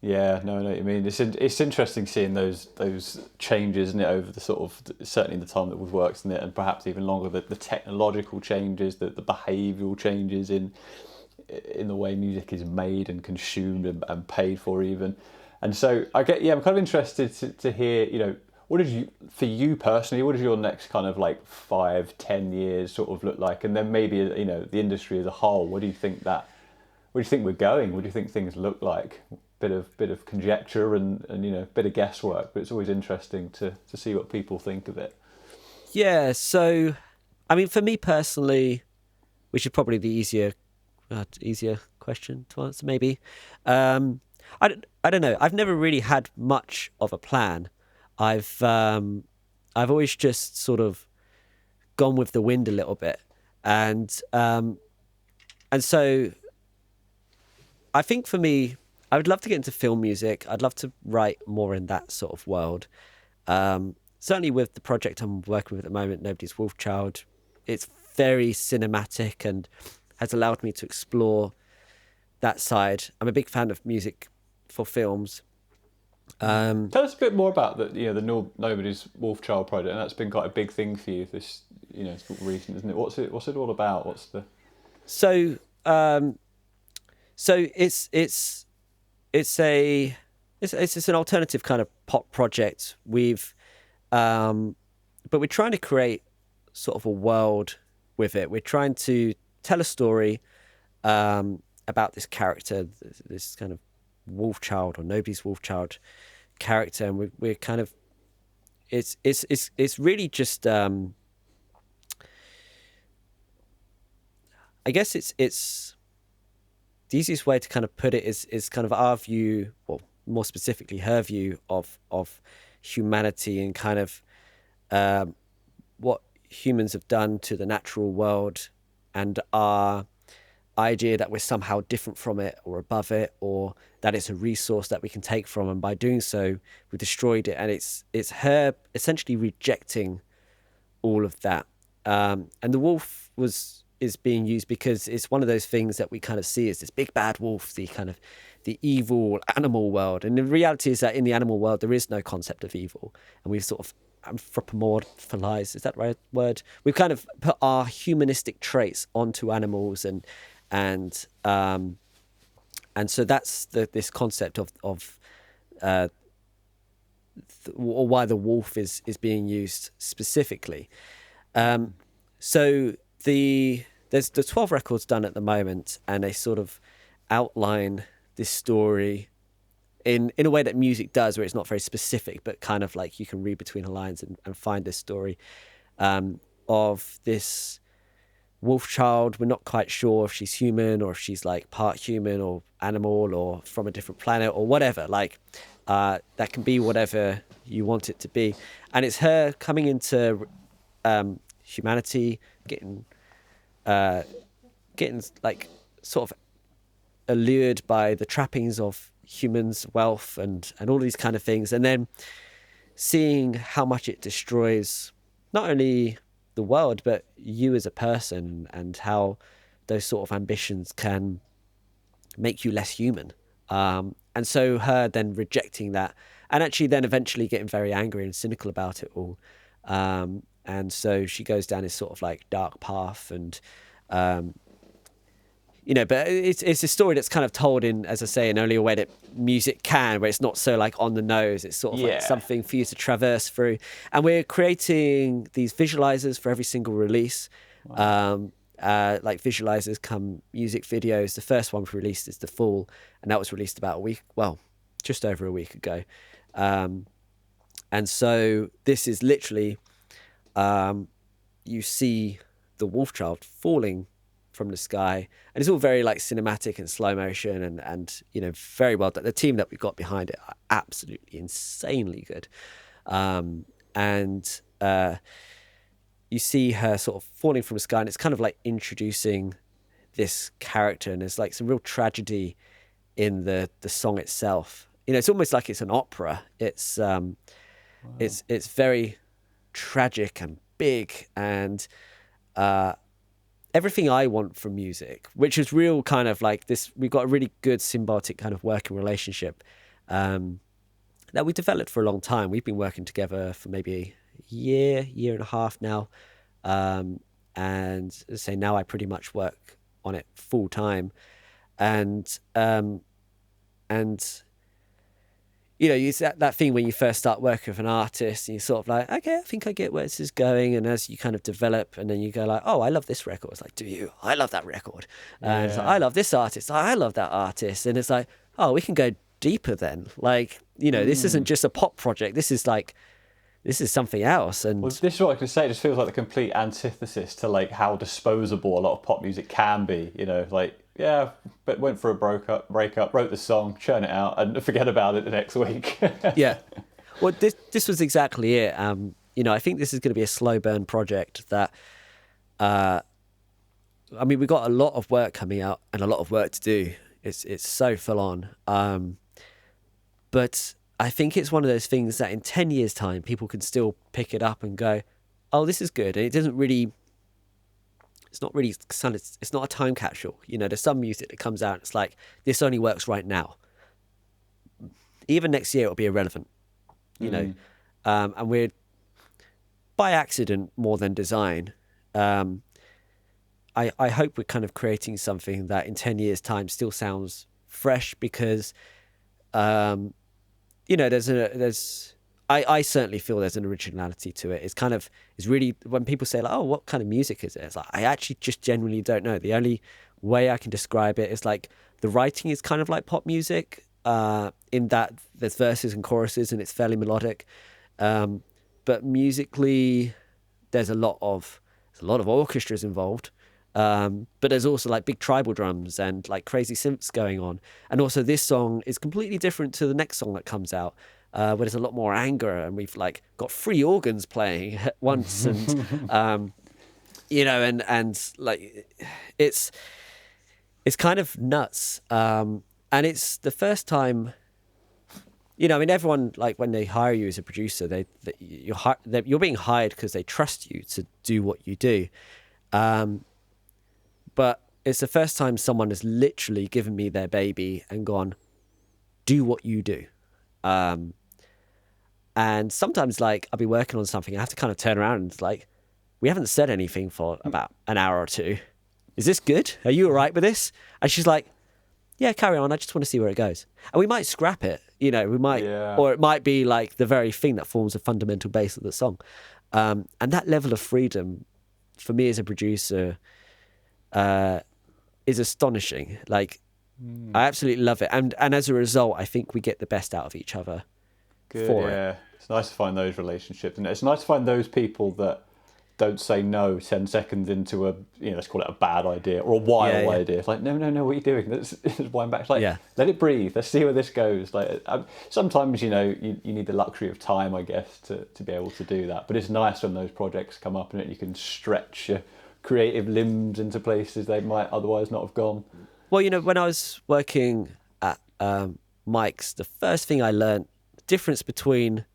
Speaker 1: Yeah, no, I know what you mean. It's interesting seeing those changes, isn't it, over the sort of, certainly the time that we've worked in it, and perhaps even longer, the technological changes, the behavioural changes in the way music is made and consumed and paid for even. And so I'm kind of interested to hear, for you personally, what does your next kind of like 5-10 years sort of look like? And then maybe, the industry as a whole, where do you think we're going? What do you think things look like? Bit of conjecture and bit of guesswork, but it's always interesting to see what people think of it. Yeah,
Speaker 2: so I mean, for me personally, which is probably the easier question to answer, maybe. I don't know. I've never really had much of a plan. I've always just sort of gone with the wind a little bit, and so I think for me, I would love to get into film music. I'd love to write more in that sort of world. Certainly with the project I'm working with at the moment, Nobody's Wolfchild, it's very cinematic and has allowed me to explore that side. I'm a big fan of music for films.
Speaker 1: Tell us a bit more about the Nobody's Wolfchild project, and that's been quite a big thing for you this recent, isn't it? What's it all about?
Speaker 2: So it's an alternative kind of pop project. But we're trying to create sort of a world with it. We're trying to tell a story about this character, this kind of Wolfchild or Nobody's Wolfchild character, and we're kind of it's really just I guess it's the easiest way to kind of put it is kind of our view, or more specifically her view of humanity, and kind of what humans have done to the natural world, and our idea that we're somehow different from it or above it, or that it's a resource that we can take from, and by doing so we destroyed it. And it's her essentially rejecting all of that. And the wolf is being used because it's one of those things that we kind of see as this big bad wolf, the kind of the evil animal world. And the reality is that in the animal world there is no concept of evil, and we've sort of anthropomorphized, is that the right word? We've kind of put our humanistic traits onto animals, and so that's this concept of or why the wolf is being used specifically. So there's the 12 records done at the moment, and they sort of outline this story in a way that music does, where it's not very specific, but kind of like you can read between the lines and find this story of this wolf child. We're not quite sure if she's human or if she's like part human or animal or from a different planet or whatever. Like that can be whatever you want it to be. And it's her coming into humanity, getting like sort of allured by the trappings of humans, wealth, and all these kind of things, and then seeing how much it destroys not only the world but you as a person, and how those sort of ambitions can make you less human. And so her then rejecting that, and actually then eventually getting very angry and cynical about it all. And so she goes down this sort of like dark path, and but it's a story that's kind of told in, as I say, in only a way that music can, where it's not so like on the nose. It's sort of like something for you to traverse through. And we're creating these visualizers for every single release. Wow. Like visualizers come music videos. The first one we released is The Fall, and that was released about just over a week ago. And so this is literally, you see the wolf child falling from the sky, and it's all very like cinematic and slow motion, and very well done. The team that we've got behind it are absolutely insanely good. And you see her sort of falling from the sky, and it's kind of like introducing this character, and there's like some real tragedy in the song itself. It's almost like it's an opera. It's wow. It's very tragic and big, and everything I want from music, which is real kind of like this. We've got a really good symbiotic kind of working relationship that we developed for a long time. We've been working together for maybe a year and a half now. And as I say, now I pretty much work on it full time. And it's that thing when you first start working with an artist, and you're sort of like, okay, I think I get where this is going. And as you kind of develop, and then you go like, oh, I love this record. It's like, do you? I love that record. And it's like, I love this artist. I love that artist. And it's like, oh, we can go deeper then. Like, this isn't just a pop project. This is something else. And
Speaker 1: this is what I could say. It just feels like the complete antithesis to like how disposable a lot of pop music can be. Yeah, but went for a breakup, wrote the song, churn it out, and forget about it the next week.
Speaker 2: Yeah. Well, this was exactly it. I think this is going to be a slow burn project that, we've got a lot of work coming out and a lot of work to do. It's so full on. But I think it's one of those things that in 10 years' time, people can still pick it up and go, oh, this is good. And it doesn't really... It's not a time capsule. There's some music that comes out and it's like, this only works right now. Even next year it'll be irrelevant. And we're, by accident more than design, I hope we're kind of creating something that in 10 years' time still sounds fresh, because I certainly feel there's an originality to it. It's really, when people say like, oh, what kind of music is it? It's like, I actually just genuinely don't know. The only way I can describe it is like, the writing is kind of like pop music, in that there's verses and choruses and it's fairly melodic. But musically, there's a lot of orchestras involved. But there's also like big tribal drums and like crazy synths going on. And also this song is completely different to the next song that comes out. Where there's a lot more anger, and we've like got 3 organs playing at once, and and like it's it's kind of nuts. And it's the first time, you know, I mean, everyone, like when they hire you as a producer, you're being hired because they trust you to do what you do. But it's the first time someone has literally given me their baby and gone, do what you do. And sometimes, like, I'll be working on something, I have to kind of turn around and it's like, we haven't said anything for about an hour or two. Is this good? Are you all right with this? And she's like, yeah, carry on. I just want to see where it goes. And we might scrap it, you know, or it might be like the very thing that forms a fundamental base of the song. And that level of freedom for me as a producer is astonishing. Like, I absolutely love it. And as a result, I think we get the best out of each other.
Speaker 1: Good, yeah. It's nice to find those relationships, and it's nice to find those people that don't say no 10 seconds into a, you know, let's call it a bad idea or a wild idea. It's like, no, what are you doing? Let's wind back. It's like, let it breathe. Let's see where this goes. Like, sometimes, you know, you need the luxury of time, I guess, to be able to do that. But it's nice when those projects come up and you can stretch your creative limbs into places they might otherwise not have gone.
Speaker 2: Well, you know, when I was working at Mike's, the first thing I learned, the difference between,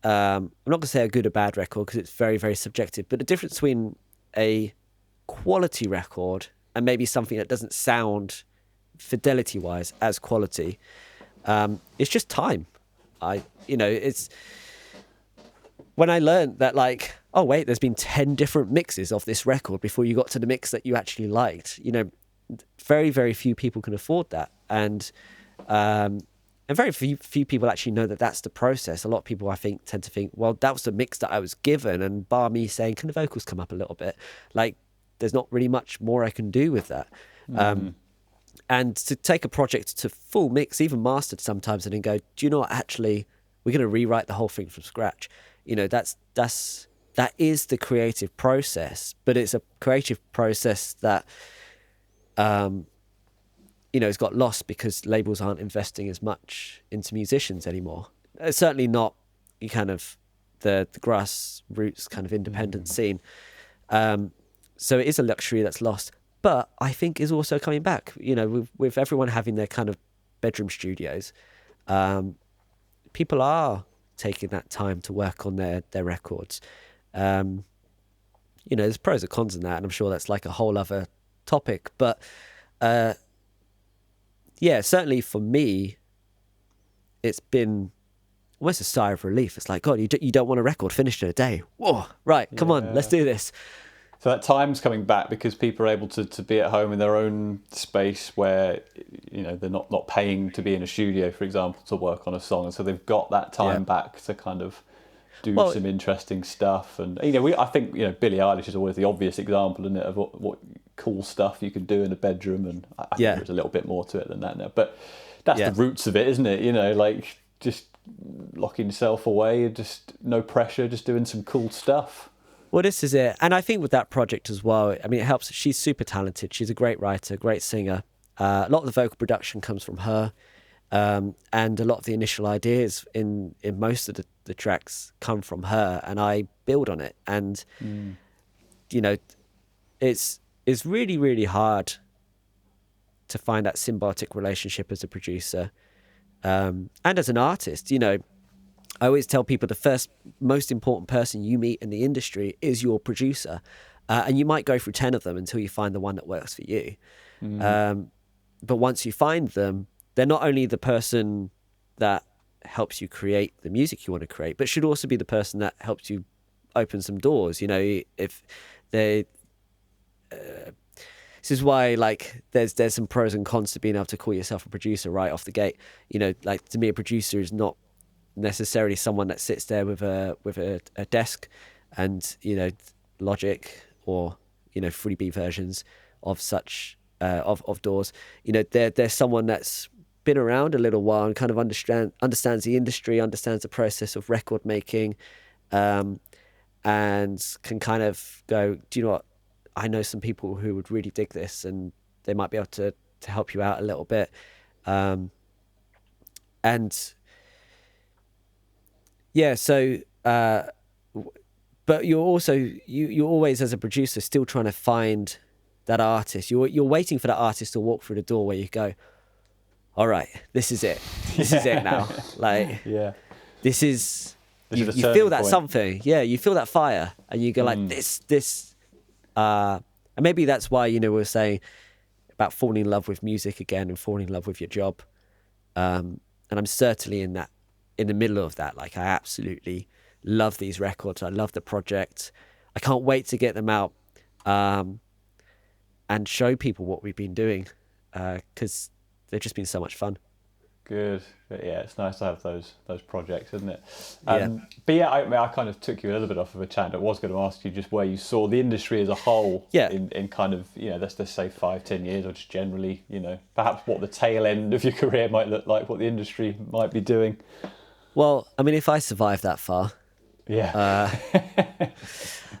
Speaker 2: I'm not going to say a good or bad record because it's very, very subjective, but the difference between a quality record and maybe something that doesn't sound fidelity-wise as quality, it's just time. It's when I learned that, like, oh wait, there's been 10 different mixes of this record before you got to the mix that you actually liked. You know, very, very few people can afford that, and very few people actually know that that's the process. A lot of people, I think, tend to think, well, that was the mix that I was given, and bar me saying, can the vocals come up a little bit? Like, there's not really much more I can do with that. And to take a project to full mix, even mastered sometimes, and then go, do you know what, actually, we're going to rewrite the whole thing from scratch. You know, that is the creative process, but it's a creative process that, you know, it's got lost because labels aren't investing as much into musicians anymore. It's certainly not the grassroots kind of independent scene. So it is a luxury that's lost, but I think is also coming back. You know, with everyone having their kind of bedroom studios, people are taking that time to work on their records. You know, there's pros and cons in that, and I'm sure that's like a whole other topic. But yeah, certainly for me, it's been almost a sigh of relief. It's like, God, you don't want a record finished in a day. Whoa, right, come on, let's do this.
Speaker 1: So that time's coming back because people are able to be at home in their own space where, you know, they're not paying to be in a studio, for example, to work on a song. And so they've got that time back to kind of do some interesting stuff. And, you know, I think, you know, Billie Eilish is always the obvious example, isn't it, of what cool stuff you can do in a bedroom. And I think there's a little bit more to it than that now. But that's the roots of it, isn't it? You know, like just locking yourself away, just no pressure, just doing some cool stuff.
Speaker 2: Well, this is it. And I think with that project as well, I mean, it helps. She's super talented. She's a great writer, great singer. A lot of the vocal production comes from her. And a lot of the initial ideas in most of the tracks come from her. And I build on it. And, you know, it's really, really hard to find that symbiotic relationship as a producer and as an artist. You know, I always tell people the first most important person you meet in the industry is your producer. And you might go through 10 of them until you find the one that works for you. But once you find them, they're not only the person that helps you create the music you want to create, but should also be the person that helps you open some doors. You know, if they... this is why, like, there's some pros and cons to being able to call yourself a producer right off the gate. You know, like, to me, a producer is not necessarily someone that sits there with a desk and, you know, Logic or, you know, freebie versions of such of DAWs. You know, they're someone that's been around a little while and kind of understands the industry, understands the process of record making, and can kind of go, do you know what, I know some people who would really dig this and they might be able to help you out a little bit. And yeah, so, but you're also, you're always, as a producer, still trying to find that artist. You're waiting for that artist to walk through the door where you go, all right, this is it. This is it now. Like, this is, you feel that point. Something. Yeah, you feel that fire and you go like, this. And maybe that's why, we were saying about falling in love with music again and falling in love with your job. And I'm certainly in the middle of that. Like, I absolutely love these records. I love the project. I can't wait to get them out and show people what we've been doing because they've just been so much fun.
Speaker 1: Good. But yeah, it's nice to have those projects, isn't it? But yeah, I kind of took you a little bit off of a tangent. I was going to ask you just where you saw the industry as a whole in kind of, let's just say 5-10 years, or just generally, perhaps what the tail end of your career might look like, what the industry might be doing.
Speaker 2: Well, I mean, if I survive that far.
Speaker 1: Yeah.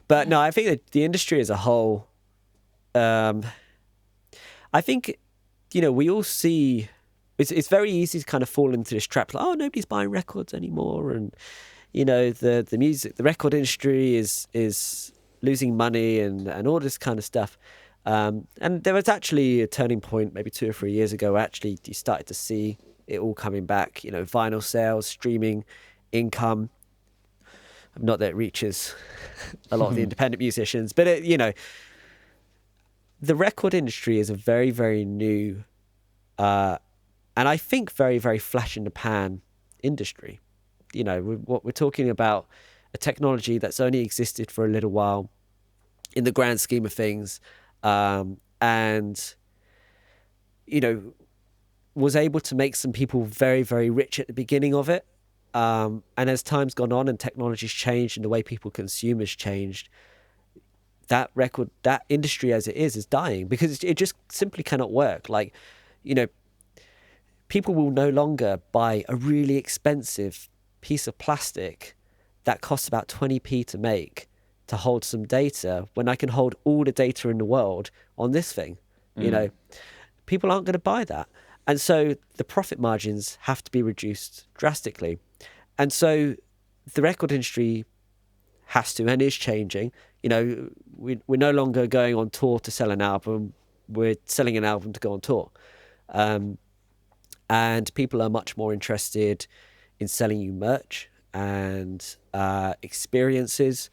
Speaker 2: But no, I think that the industry as a whole, I think, we all see... It's very easy to kind of fall into this trap, like, oh, nobody's buying records anymore, and the record industry is losing money and all this kind of stuff. And there was actually a turning point maybe 2 or 3 years ago. Actually, you started to see it all coming back. Vinyl sales, streaming, income. Not that it reaches a lot of the independent musicians, but the record industry is a very, very new. And I think very, very flash in the pan industry. We're talking about a technology that's only existed for a little while in the grand scheme of things. And was able to make some people very, very rich at the beginning of it. And as time's gone on and technology's changed and the way people consume has changed, that industry as it is dying because it just simply cannot work. Like, people will no longer buy a really expensive piece of plastic that costs about 20p to make to hold some data when I can hold all the data in the world on this thing. People aren't going to buy that. And so the profit margins have to be reduced drastically. And so the record industry has to and is changing. We're no longer going on tour to sell an album. We're selling an album to go on tour. And people are much more interested in selling you merch and experiences.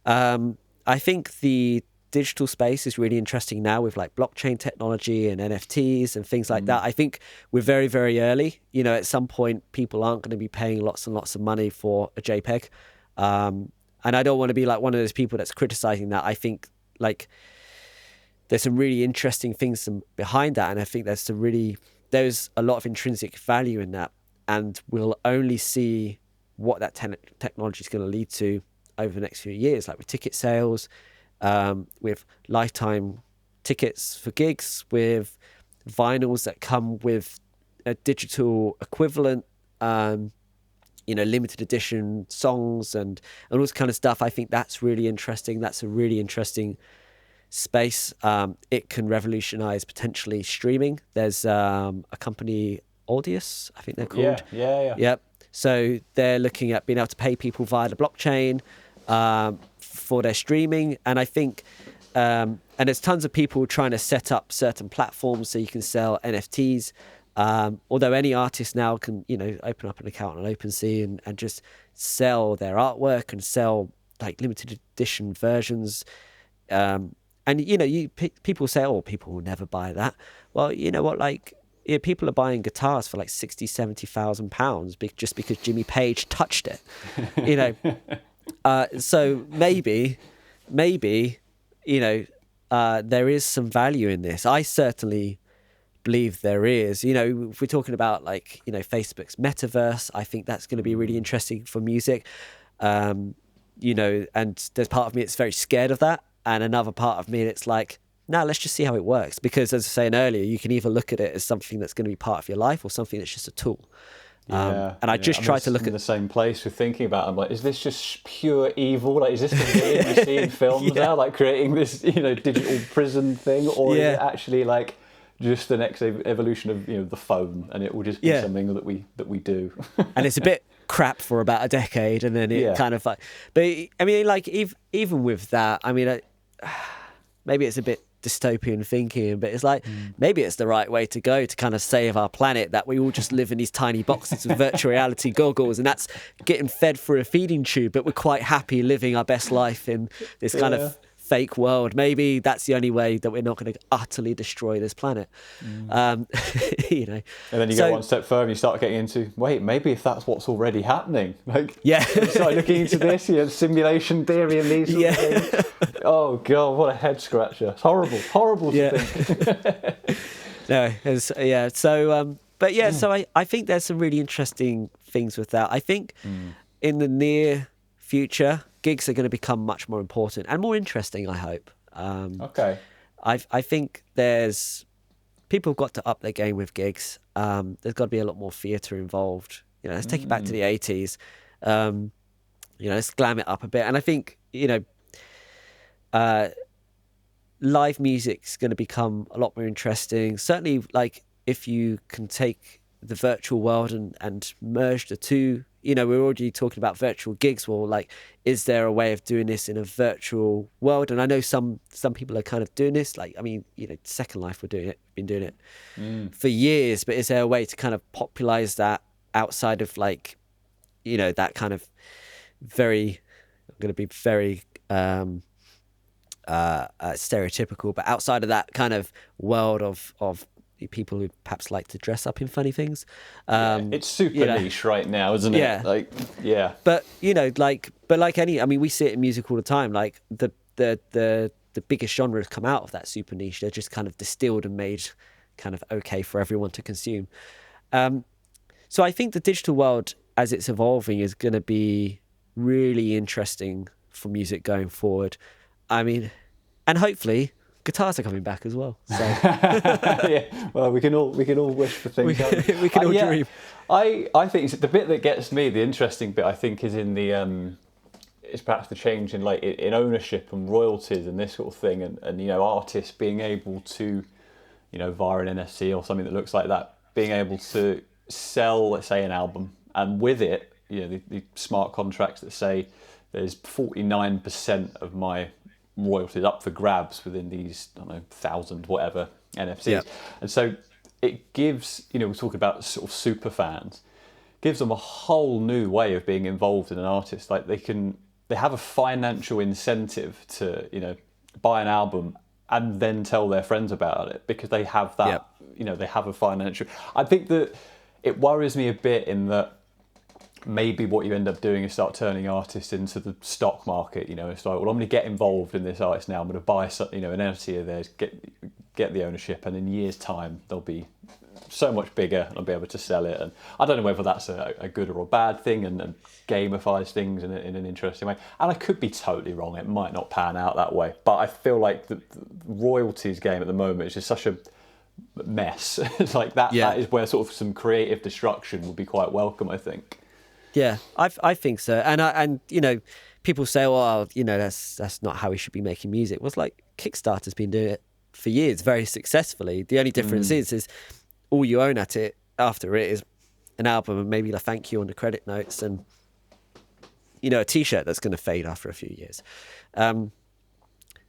Speaker 2: I think the digital space is really interesting now with like blockchain technology and NFTs and things like that. I think we're very, very early. At some point, people aren't going to be paying lots and lots of money for a JPEG. And I don't want to be like one of those people that's criticizing that. I think like there's some really interesting things behind that. And I think there's a lot of intrinsic value in that, and we'll only see what that technology is going to lead to over the next few years, like with ticket sales, with lifetime tickets for gigs, with vinyls that come with a digital equivalent, limited edition songs and all this kind of stuff. I think that's really interesting. That's a really interesting space. It can revolutionize potentially streaming. There's a company, Audius, I think they're called.
Speaker 1: Yeah.
Speaker 2: Yep. So they're looking at being able to pay people via the blockchain for their streaming. And I think, and there's tons of people trying to set up certain platforms so you can sell NFTs. Although any artist now can, open up an account on OpenSea and just sell their artwork and sell like limited edition versions. And people say, oh, people will never buy that. Well, you know what? Like, people are buying guitars for like 60,000-70,000 pounds just because Jimmy Page touched it. So maybe, there is some value in this. I certainly believe there is. If we're talking about like, Facebook's metaverse, I think that's going to be really interesting for music. And there's part of me that's very scared of that. And another part of me, it's like, let's just see how it works. Because as I was saying earlier, you can either look at it as something that's going to be part of your life or something that's just a tool. And I just try to look at
Speaker 1: the same place with thinking about it. I'm like, is this just pure evil? Like, is this the game we see in films now, like creating this, digital prison thing? Or is it actually like just the next evolution of, the phone, and it will just be something that we do?
Speaker 2: And it's a bit crap for about a decade, and then it kind of like, but I mean, like even with that, I mean, maybe it's a bit dystopian thinking, but it's like maybe it's the right way to go to kind of save our planet, that we all just live in these tiny boxes with virtual reality goggles, and that's getting fed through a feeding tube, but we're quite happy living our best life in this kind of fake world. Maybe that's the only way that we're not going to utterly destroy this planet. You know,
Speaker 1: and then you go one step further and you start getting into, wait, maybe if that's what's already happening, like you start looking into this, simulation theory and these sort of things. Oh god, what a head scratcher. It's horrible to think.
Speaker 2: No, so but so I think there's some really interesting things with that. I think in the near future, gigs are going to become much more important and more interesting, I hope.
Speaker 1: Okay.
Speaker 2: I think there's people have got to up their game with gigs. There's got to be a lot more theatre involved. You know, let's take it back to the 80s. You know, let's glam it up a bit. And I think, you know, live music's going to become a lot more interesting. Certainly, like, if you can take the virtual world and merge the two. You know, we're already talking about virtual gigs. Well, like, is there a way of doing this in a virtual world? And I know some people are kind of doing this. Like, I mean, you know, Second Life been doing it for years. But is there a way to kind of popularize that outside of, like, you know, that kind of very, I'm going to be very stereotypical, but outside of that kind of world of people who perhaps like to dress up in funny things.
Speaker 1: It's super niche right now, isn't it?
Speaker 2: Yeah.
Speaker 1: Like,
Speaker 2: But, you know, like any, I mean, we see it in music all the time. Like the biggest genres come out of that super niche. They're just kind of distilled and made kind of okay for everyone to consume. So I think the digital world, as it's evolving, is going to be really interesting for music going forward. I mean, and hopefully guitars are coming back as well. So.
Speaker 1: Well, we can all wish for things.
Speaker 2: We can all dream.
Speaker 1: I think the bit that gets me, the interesting bit, I think, is in the is perhaps the change in, like, in ownership and royalties and this sort of thing, and you know, artists being able to, you know, via an NFT or something that looks like that, being able to sell, let's say, an album, and with it, you know, the smart contracts that say there's 49% of my royalties up for grabs within these, I don't know, 1,000 whatever NFTs.
Speaker 2: Yeah.
Speaker 1: And so it gives, you know, we're talking about sort of super fans, gives them a whole new way of being involved in an artist. Like, they have a financial incentive to, you know, buy an album and then tell their friends about it, because they have that, you know, they have a financial. I think that it worries me a bit in that maybe what you end up doing is start turning artists into the stock market. You know, it's like, well, I'm going to get involved in this artist now. I'm going to buy, you know, an NFT of theirs, get the ownership, and in years' time they'll be so much bigger, and I'll be able to sell it. And I don't know whether that's a good or a bad thing, and gamifies things in an interesting way. And I could be totally wrong. It might not pan out that way. But I feel like the royalties game at the moment is just such a mess. It's like that. Yeah. That is where sort of some creative destruction would be quite welcome, I think.
Speaker 2: Yeah, I think so. And you know, people say, well, you know, that's not how we should be making music. Well, it's like Kickstarter's been doing it for years very successfully. The only difference is all you own at it after it is an album and maybe a thank you on the credit notes and, you know, a T-shirt that's going to fade after a few years.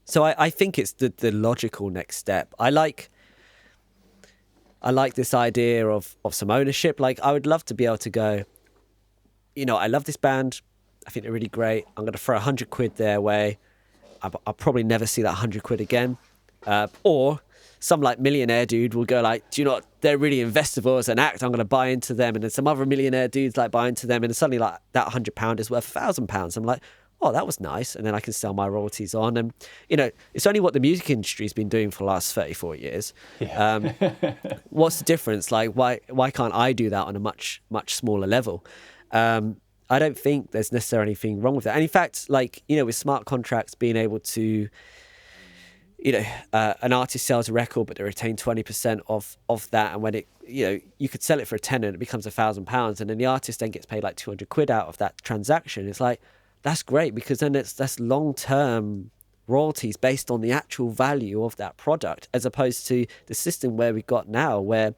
Speaker 2: So I think it's the logical next step. I like this idea of some ownership. Like, I would love to be able to go, you know, I love this band. I think they're really great. I'm going to throw 100 quid their way. I'll probably never see that 100 quid again. Or some like millionaire dude will go like, do you know what? They're really investable as an act. I'm going to buy into them. And then some other millionaire dudes like buy into them. And suddenly like that £100 is worth £1,000. I'm like, oh, that was nice. And then I can sell my royalties on. And, you know, it's only what the music industry has been doing for the last 34 years. Yeah. What's the difference? Like, why can't I do that on a much, much smaller level? I don't think there's necessarily anything wrong with that. And in fact, like, you know, with smart contracts being able to, you know, an artist sells a record, but they retain 20% of that. And when it, you know, you could sell it for a tenner and it becomes £1,000. And then the artist then gets paid like 200 quid out of that transaction. It's like, that's great, because then that's long-term royalties based on the actual value of that product, as opposed to the system where we've got now where,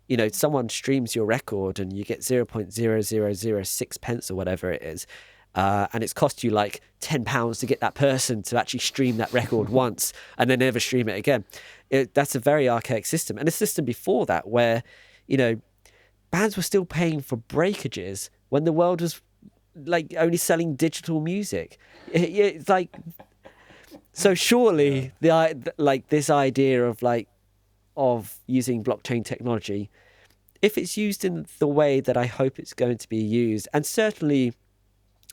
Speaker 2: you know, someone streams your record and you get 0.0006 pence or whatever it is. and it's cost you like £10 to get that person to actually stream that record once and then never stream it again. That's a very archaic system. And a system before that where, you know, bands were still paying for breakages when the world was like only selling digital music. It's like, so surely this idea of using blockchain technology, if it's used in the way that I hope it's going to be used, and certainly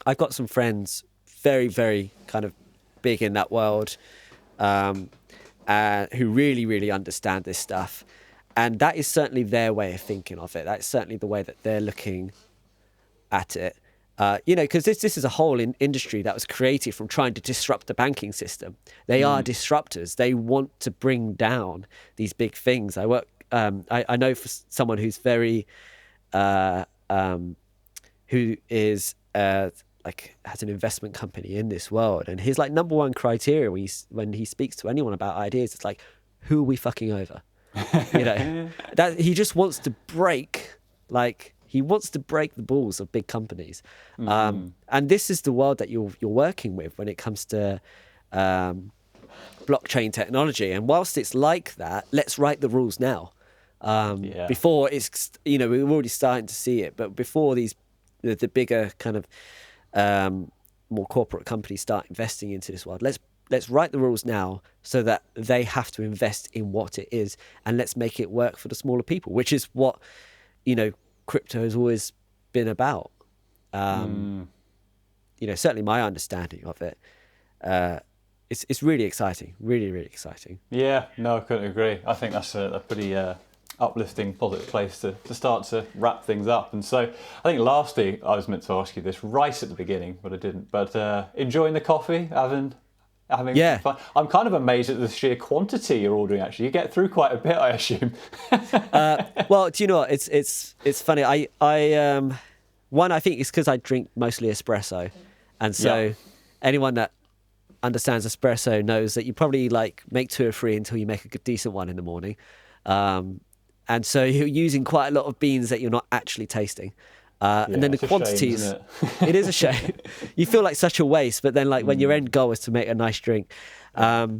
Speaker 2: I've got some friends very, very kind of big in that world, who really, really understand this stuff. And that is certainly their way of thinking of it. That's certainly the way that they're looking at it. You know, because this is a whole industry that was created from trying to disrupt the banking system. They are disruptors. They want to bring down these big things. I know for someone who's very, who is like has an investment company in this world, and his like number one criteria when he speaks to anyone about ideas, it's like, who are we fucking over? You know, that he just wants to break, like he wants to break the balls of big companies. And this is the world that you're working with when it comes to blockchain technology. And whilst it's like that, let's write the rules now. Before it's, you know, we're already starting to see it, but before the bigger kind of more corporate companies start investing into this world, let's write the rules now so that they have to invest in what it is, and let's make it work for the smaller people, which is what, you know, crypto has always been about. You know, certainly my understanding of it, it's really exciting, really, really exciting.
Speaker 1: Yeah, no, I couldn't agree. I think that's a pretty uplifting, positive place to start to wrap things up. And so I think lastly, I was meant to ask you this right at the beginning, but I didn't. But enjoying the coffee, having fun. I'm kind of amazed at the sheer quantity you're ordering. Actually, you get through quite a bit, I assume.
Speaker 2: Well, do you know what? It's funny. I think it's because I drink mostly espresso, and so anyone that understands espresso knows that you probably like make 2 or 3 until you make a good, decent one in the morning. And so you're using quite a lot of beans that you're not actually tasting. And then the quantities,
Speaker 1: shame, isn't
Speaker 2: it is a shame. You feel like such a waste, but then like when your end goal is to make a nice drink. But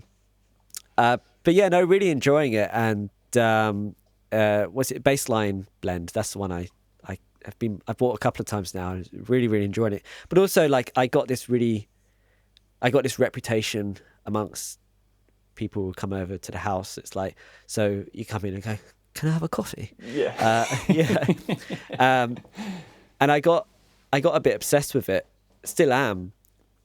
Speaker 2: yeah, no, really enjoying it. And what's it, Baseline Blend? That's the one I've bought a couple of times now. Really, really enjoying it. But also like I got this reputation amongst people who come over to the house. It's like, so you come in and go, can I have a coffee?
Speaker 1: Yeah.
Speaker 2: And I got a bit obsessed with it. Still am.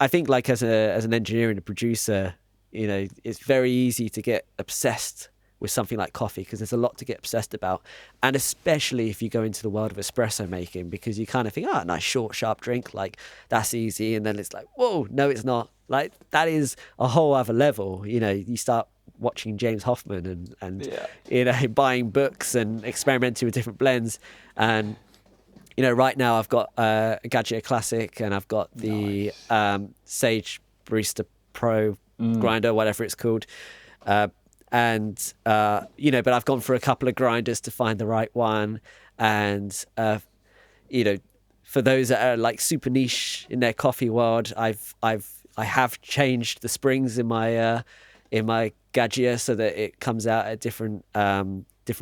Speaker 2: I think like as an engineer and a producer, you know, it's very easy to get obsessed with something like coffee because there's a lot to get obsessed about. And especially if you go into the world of espresso making, because you kind of think, nice short, sharp drink, like that's easy. And then it's like, whoa, no, it's not. Like that is a whole other level. You know, you start watching James Hoffman and you know, buying books and experimenting with different blends. And you know, right now I've got a Gadget Classic, and I've got the Sage Barista Pro grinder, whatever it's called. And you know, but I've gone for a couple of grinders to find the right one. And you know, for those that are like super niche in their coffee world, I have changed the springs in my Gadget so that it comes out at different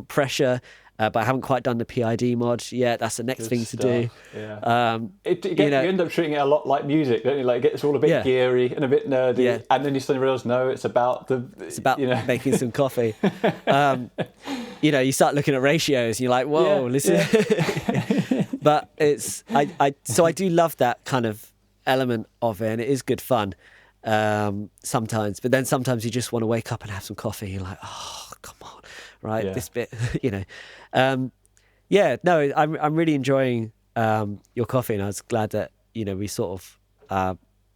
Speaker 2: pressure. But I haven't quite done the PID mod yet. That's the next thing to do.
Speaker 1: Yeah. You end up treating it a lot like music, don't you? Like it gets all a bit geary and a bit nerdy, and then you suddenly realise, no, it's about
Speaker 2: making some coffee. You know, you start looking at ratios, and you're like, whoa, listen. But so I do love that kind of element of it, and it is good fun sometimes. But then sometimes you just want to wake up and have some coffee. You're like, oh, come on. Right, this bit, you know, I'm really enjoying your coffee, and I was glad that, you know, we sort of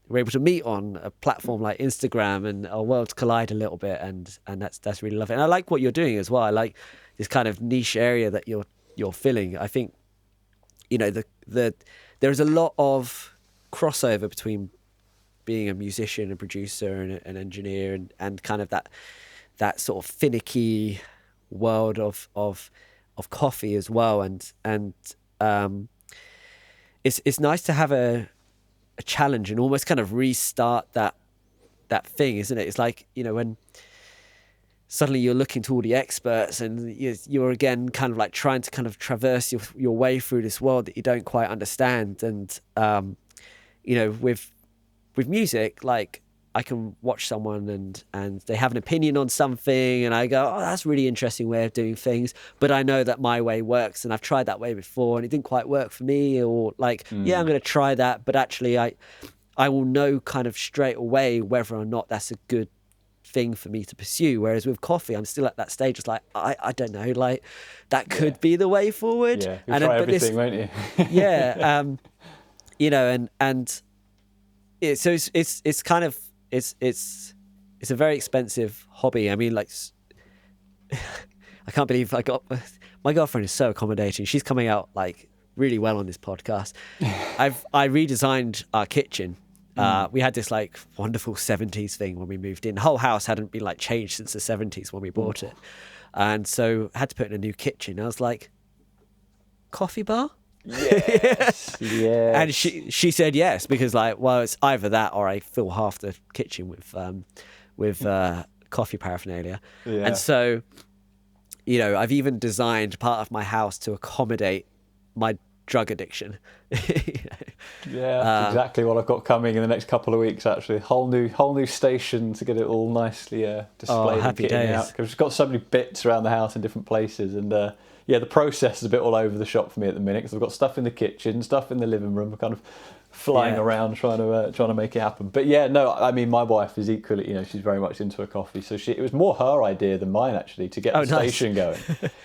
Speaker 2: were able to meet on a platform like Instagram, and our worlds collide a little bit, and that's really lovely. And I like what you're doing as well. I like this kind of niche area that you're filling. I think, you know, there's a lot of crossover between being a musician, a producer, and an engineer, and kind of that sort of finicky world of coffee as well, and it's nice to have a a challenge and almost kind of restart that thing, isn't it? It's like, when suddenly you're looking to all the experts and you're again kind of like trying to kind of traverse your way through this world that you don't quite understand. And with music, like, I can watch someone and they have an opinion on something and I go, oh, that's a really interesting way of doing things, but I know that my way works and I've tried that way before and it didn't quite work for me, or like, yeah, I'm going to try that, but actually I will know kind of straight away whether or not that's a good thing for me to pursue. Whereas with coffee, I'm still at that stage. It's like, I don't know, like that could be the way forward.
Speaker 1: Yeah, you'll try everything, won't you?
Speaker 2: Yeah. So it's kind of, it's a very expensive hobby. I mean, like, I can't believe my girlfriend is so accommodating. She's coming out like really well on this podcast. I redesigned our kitchen. We had this like wonderful 70s thing when we moved in. The whole house hadn't been like changed since the 70s when we bought it. And so I had to put in a new kitchen. I was like, coffee bar?
Speaker 1: Yes. Yeah.
Speaker 2: And she said yes, because like, well, it's either that or I fill half the kitchen with coffee paraphernalia. Yeah. And so, I've even designed part of my house to accommodate my drug addiction.
Speaker 1: Yeah, that's exactly what I've got coming in the next couple of weeks. Actually, whole new station to get it all nicely displayed and kitting out. Because we've got so many bits around the house in different places, and the process is a bit all over the shop for me at the minute because I've got stuff in the kitchen, stuff in the living room, kind of flying around trying to make it happen. But yeah, no, I mean, my wife is equally, she's very much into her coffee, so it was more her idea than mine actually to get the station going,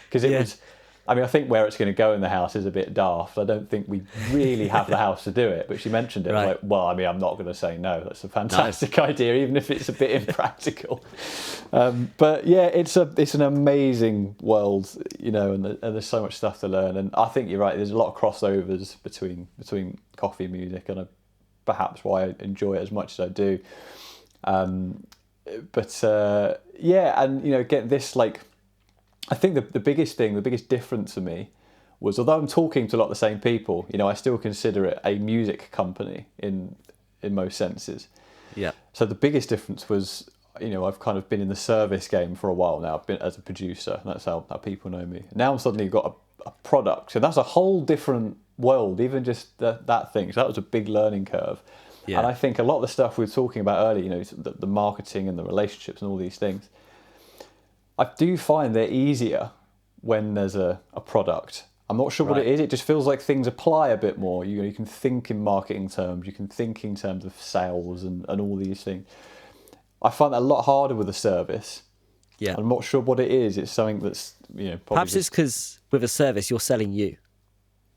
Speaker 1: because it was. I mean, I think where it's going to go in the house is a bit daft. I don't think we really have the house to do it. But she mentioned it. Right. Like, well, I mean, I'm not going to say no. That's a fantastic idea, even if it's a bit impractical. But yeah, it's an amazing world, and there's so much stuff to learn. And I think you're right. There's a lot of crossovers between coffee and music, and perhaps why I enjoy it as much as I do. And get this like. I think the biggest difference for me was, although I'm talking to a lot of the same people, I still consider it a music company in most senses.
Speaker 2: Yeah.
Speaker 1: So the biggest difference was, I've kind of been in the service game for a while now. I've been as a producer, and that's how people know me. Now I'm suddenly got a product, and that's a whole different world, even just that thing. So that was a big learning curve. Yeah. And I think a lot of the stuff we were talking about earlier, the marketing and the relationships and all these things, I do find they're easier when there's a product. I'm not sure what it is. It just feels like things apply a bit more. You can think in marketing terms. You can think in terms of sales and all these things. I find that a lot harder with a service. Yeah. I'm not sure what it is. It's something that's, probably
Speaker 2: perhaps it's because with a service, you're selling you.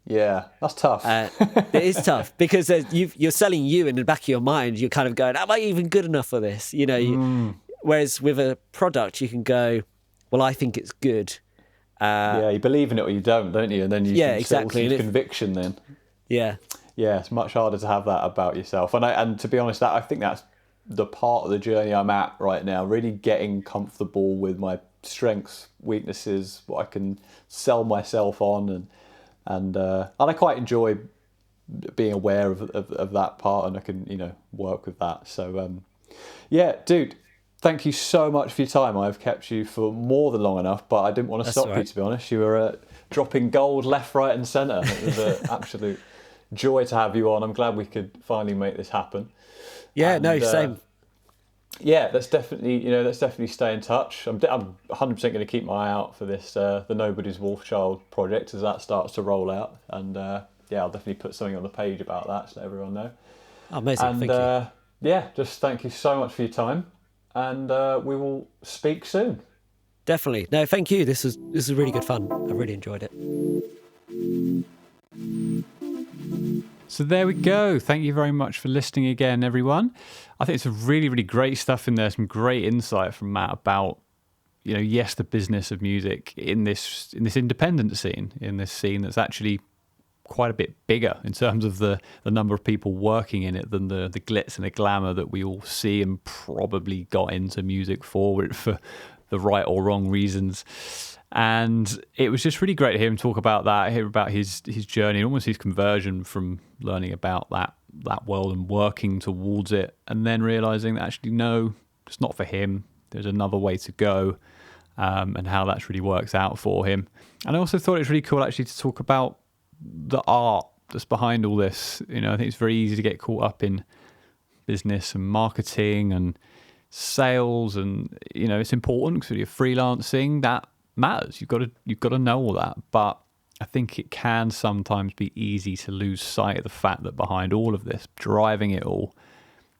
Speaker 1: Yeah, that's tough.
Speaker 2: It is tough because you're selling you, in the back of your mind, you're kind of going, am I even good enough for this? Whereas with a product, you can go, well, I think it's good.
Speaker 1: You believe in it or you don't you? And then you can exactly. Conviction then.
Speaker 2: Yeah.
Speaker 1: Yeah, it's much harder to have that about yourself. And to be honest, I think that's the part of the journey I'm at right now, really getting comfortable with my strengths, weaknesses, what I can sell myself on. And I quite enjoy being aware of that part, and I can, work with that. So, dude. Thank you so much for your time. I've kept you for more than long enough, but I didn't want to stop you, to be honest. You were dropping gold left, right and centre. It was an absolute joy to have you on. I'm glad we could finally make this happen.
Speaker 2: Yeah, same.
Speaker 1: Yeah, let's definitely stay in touch. I'm 100% going to keep my eye out for this, the Nobody's Wolfchild project as that starts to roll out. And I'll definitely put something on the page about that so let everyone know.
Speaker 2: Amazing, and, thank you.
Speaker 1: Yeah, just thank you so much for your time. And we will speak soon.
Speaker 2: Definitely. No, thank you. This was really good fun. I really enjoyed it.
Speaker 1: So there we go. Thank you very much for listening again, everyone. I think it's some really, really great stuff in there. Some great insight from Matt about, the business of music in this independent scene, in this scene that's actually quite a bit bigger in terms of the number of people working in it than the glitz and the glamour that we all see and probably got into music for the right or wrong reasons. And it was just really great to hear him talk about that, hear about his journey, almost his conversion from learning about that world and working towards it, and then realizing that actually, no, it's not for him. There's another way to go, and how that's really works out for him. And I also thought it was really cool actually to talk about the art that's behind all this. I think it's very easy to get caught up in business and marketing and sales, and it's important because you're freelancing, that matters. You've got to know all that. But I think it can sometimes be easy to lose sight of the fact that behind all of this, driving it all,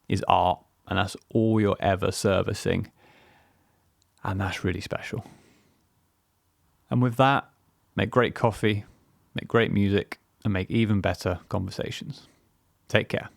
Speaker 1: is art, and that's all you're ever servicing, and that's really special. And with that, make great coffee, make great music, and make even better conversations. Take care.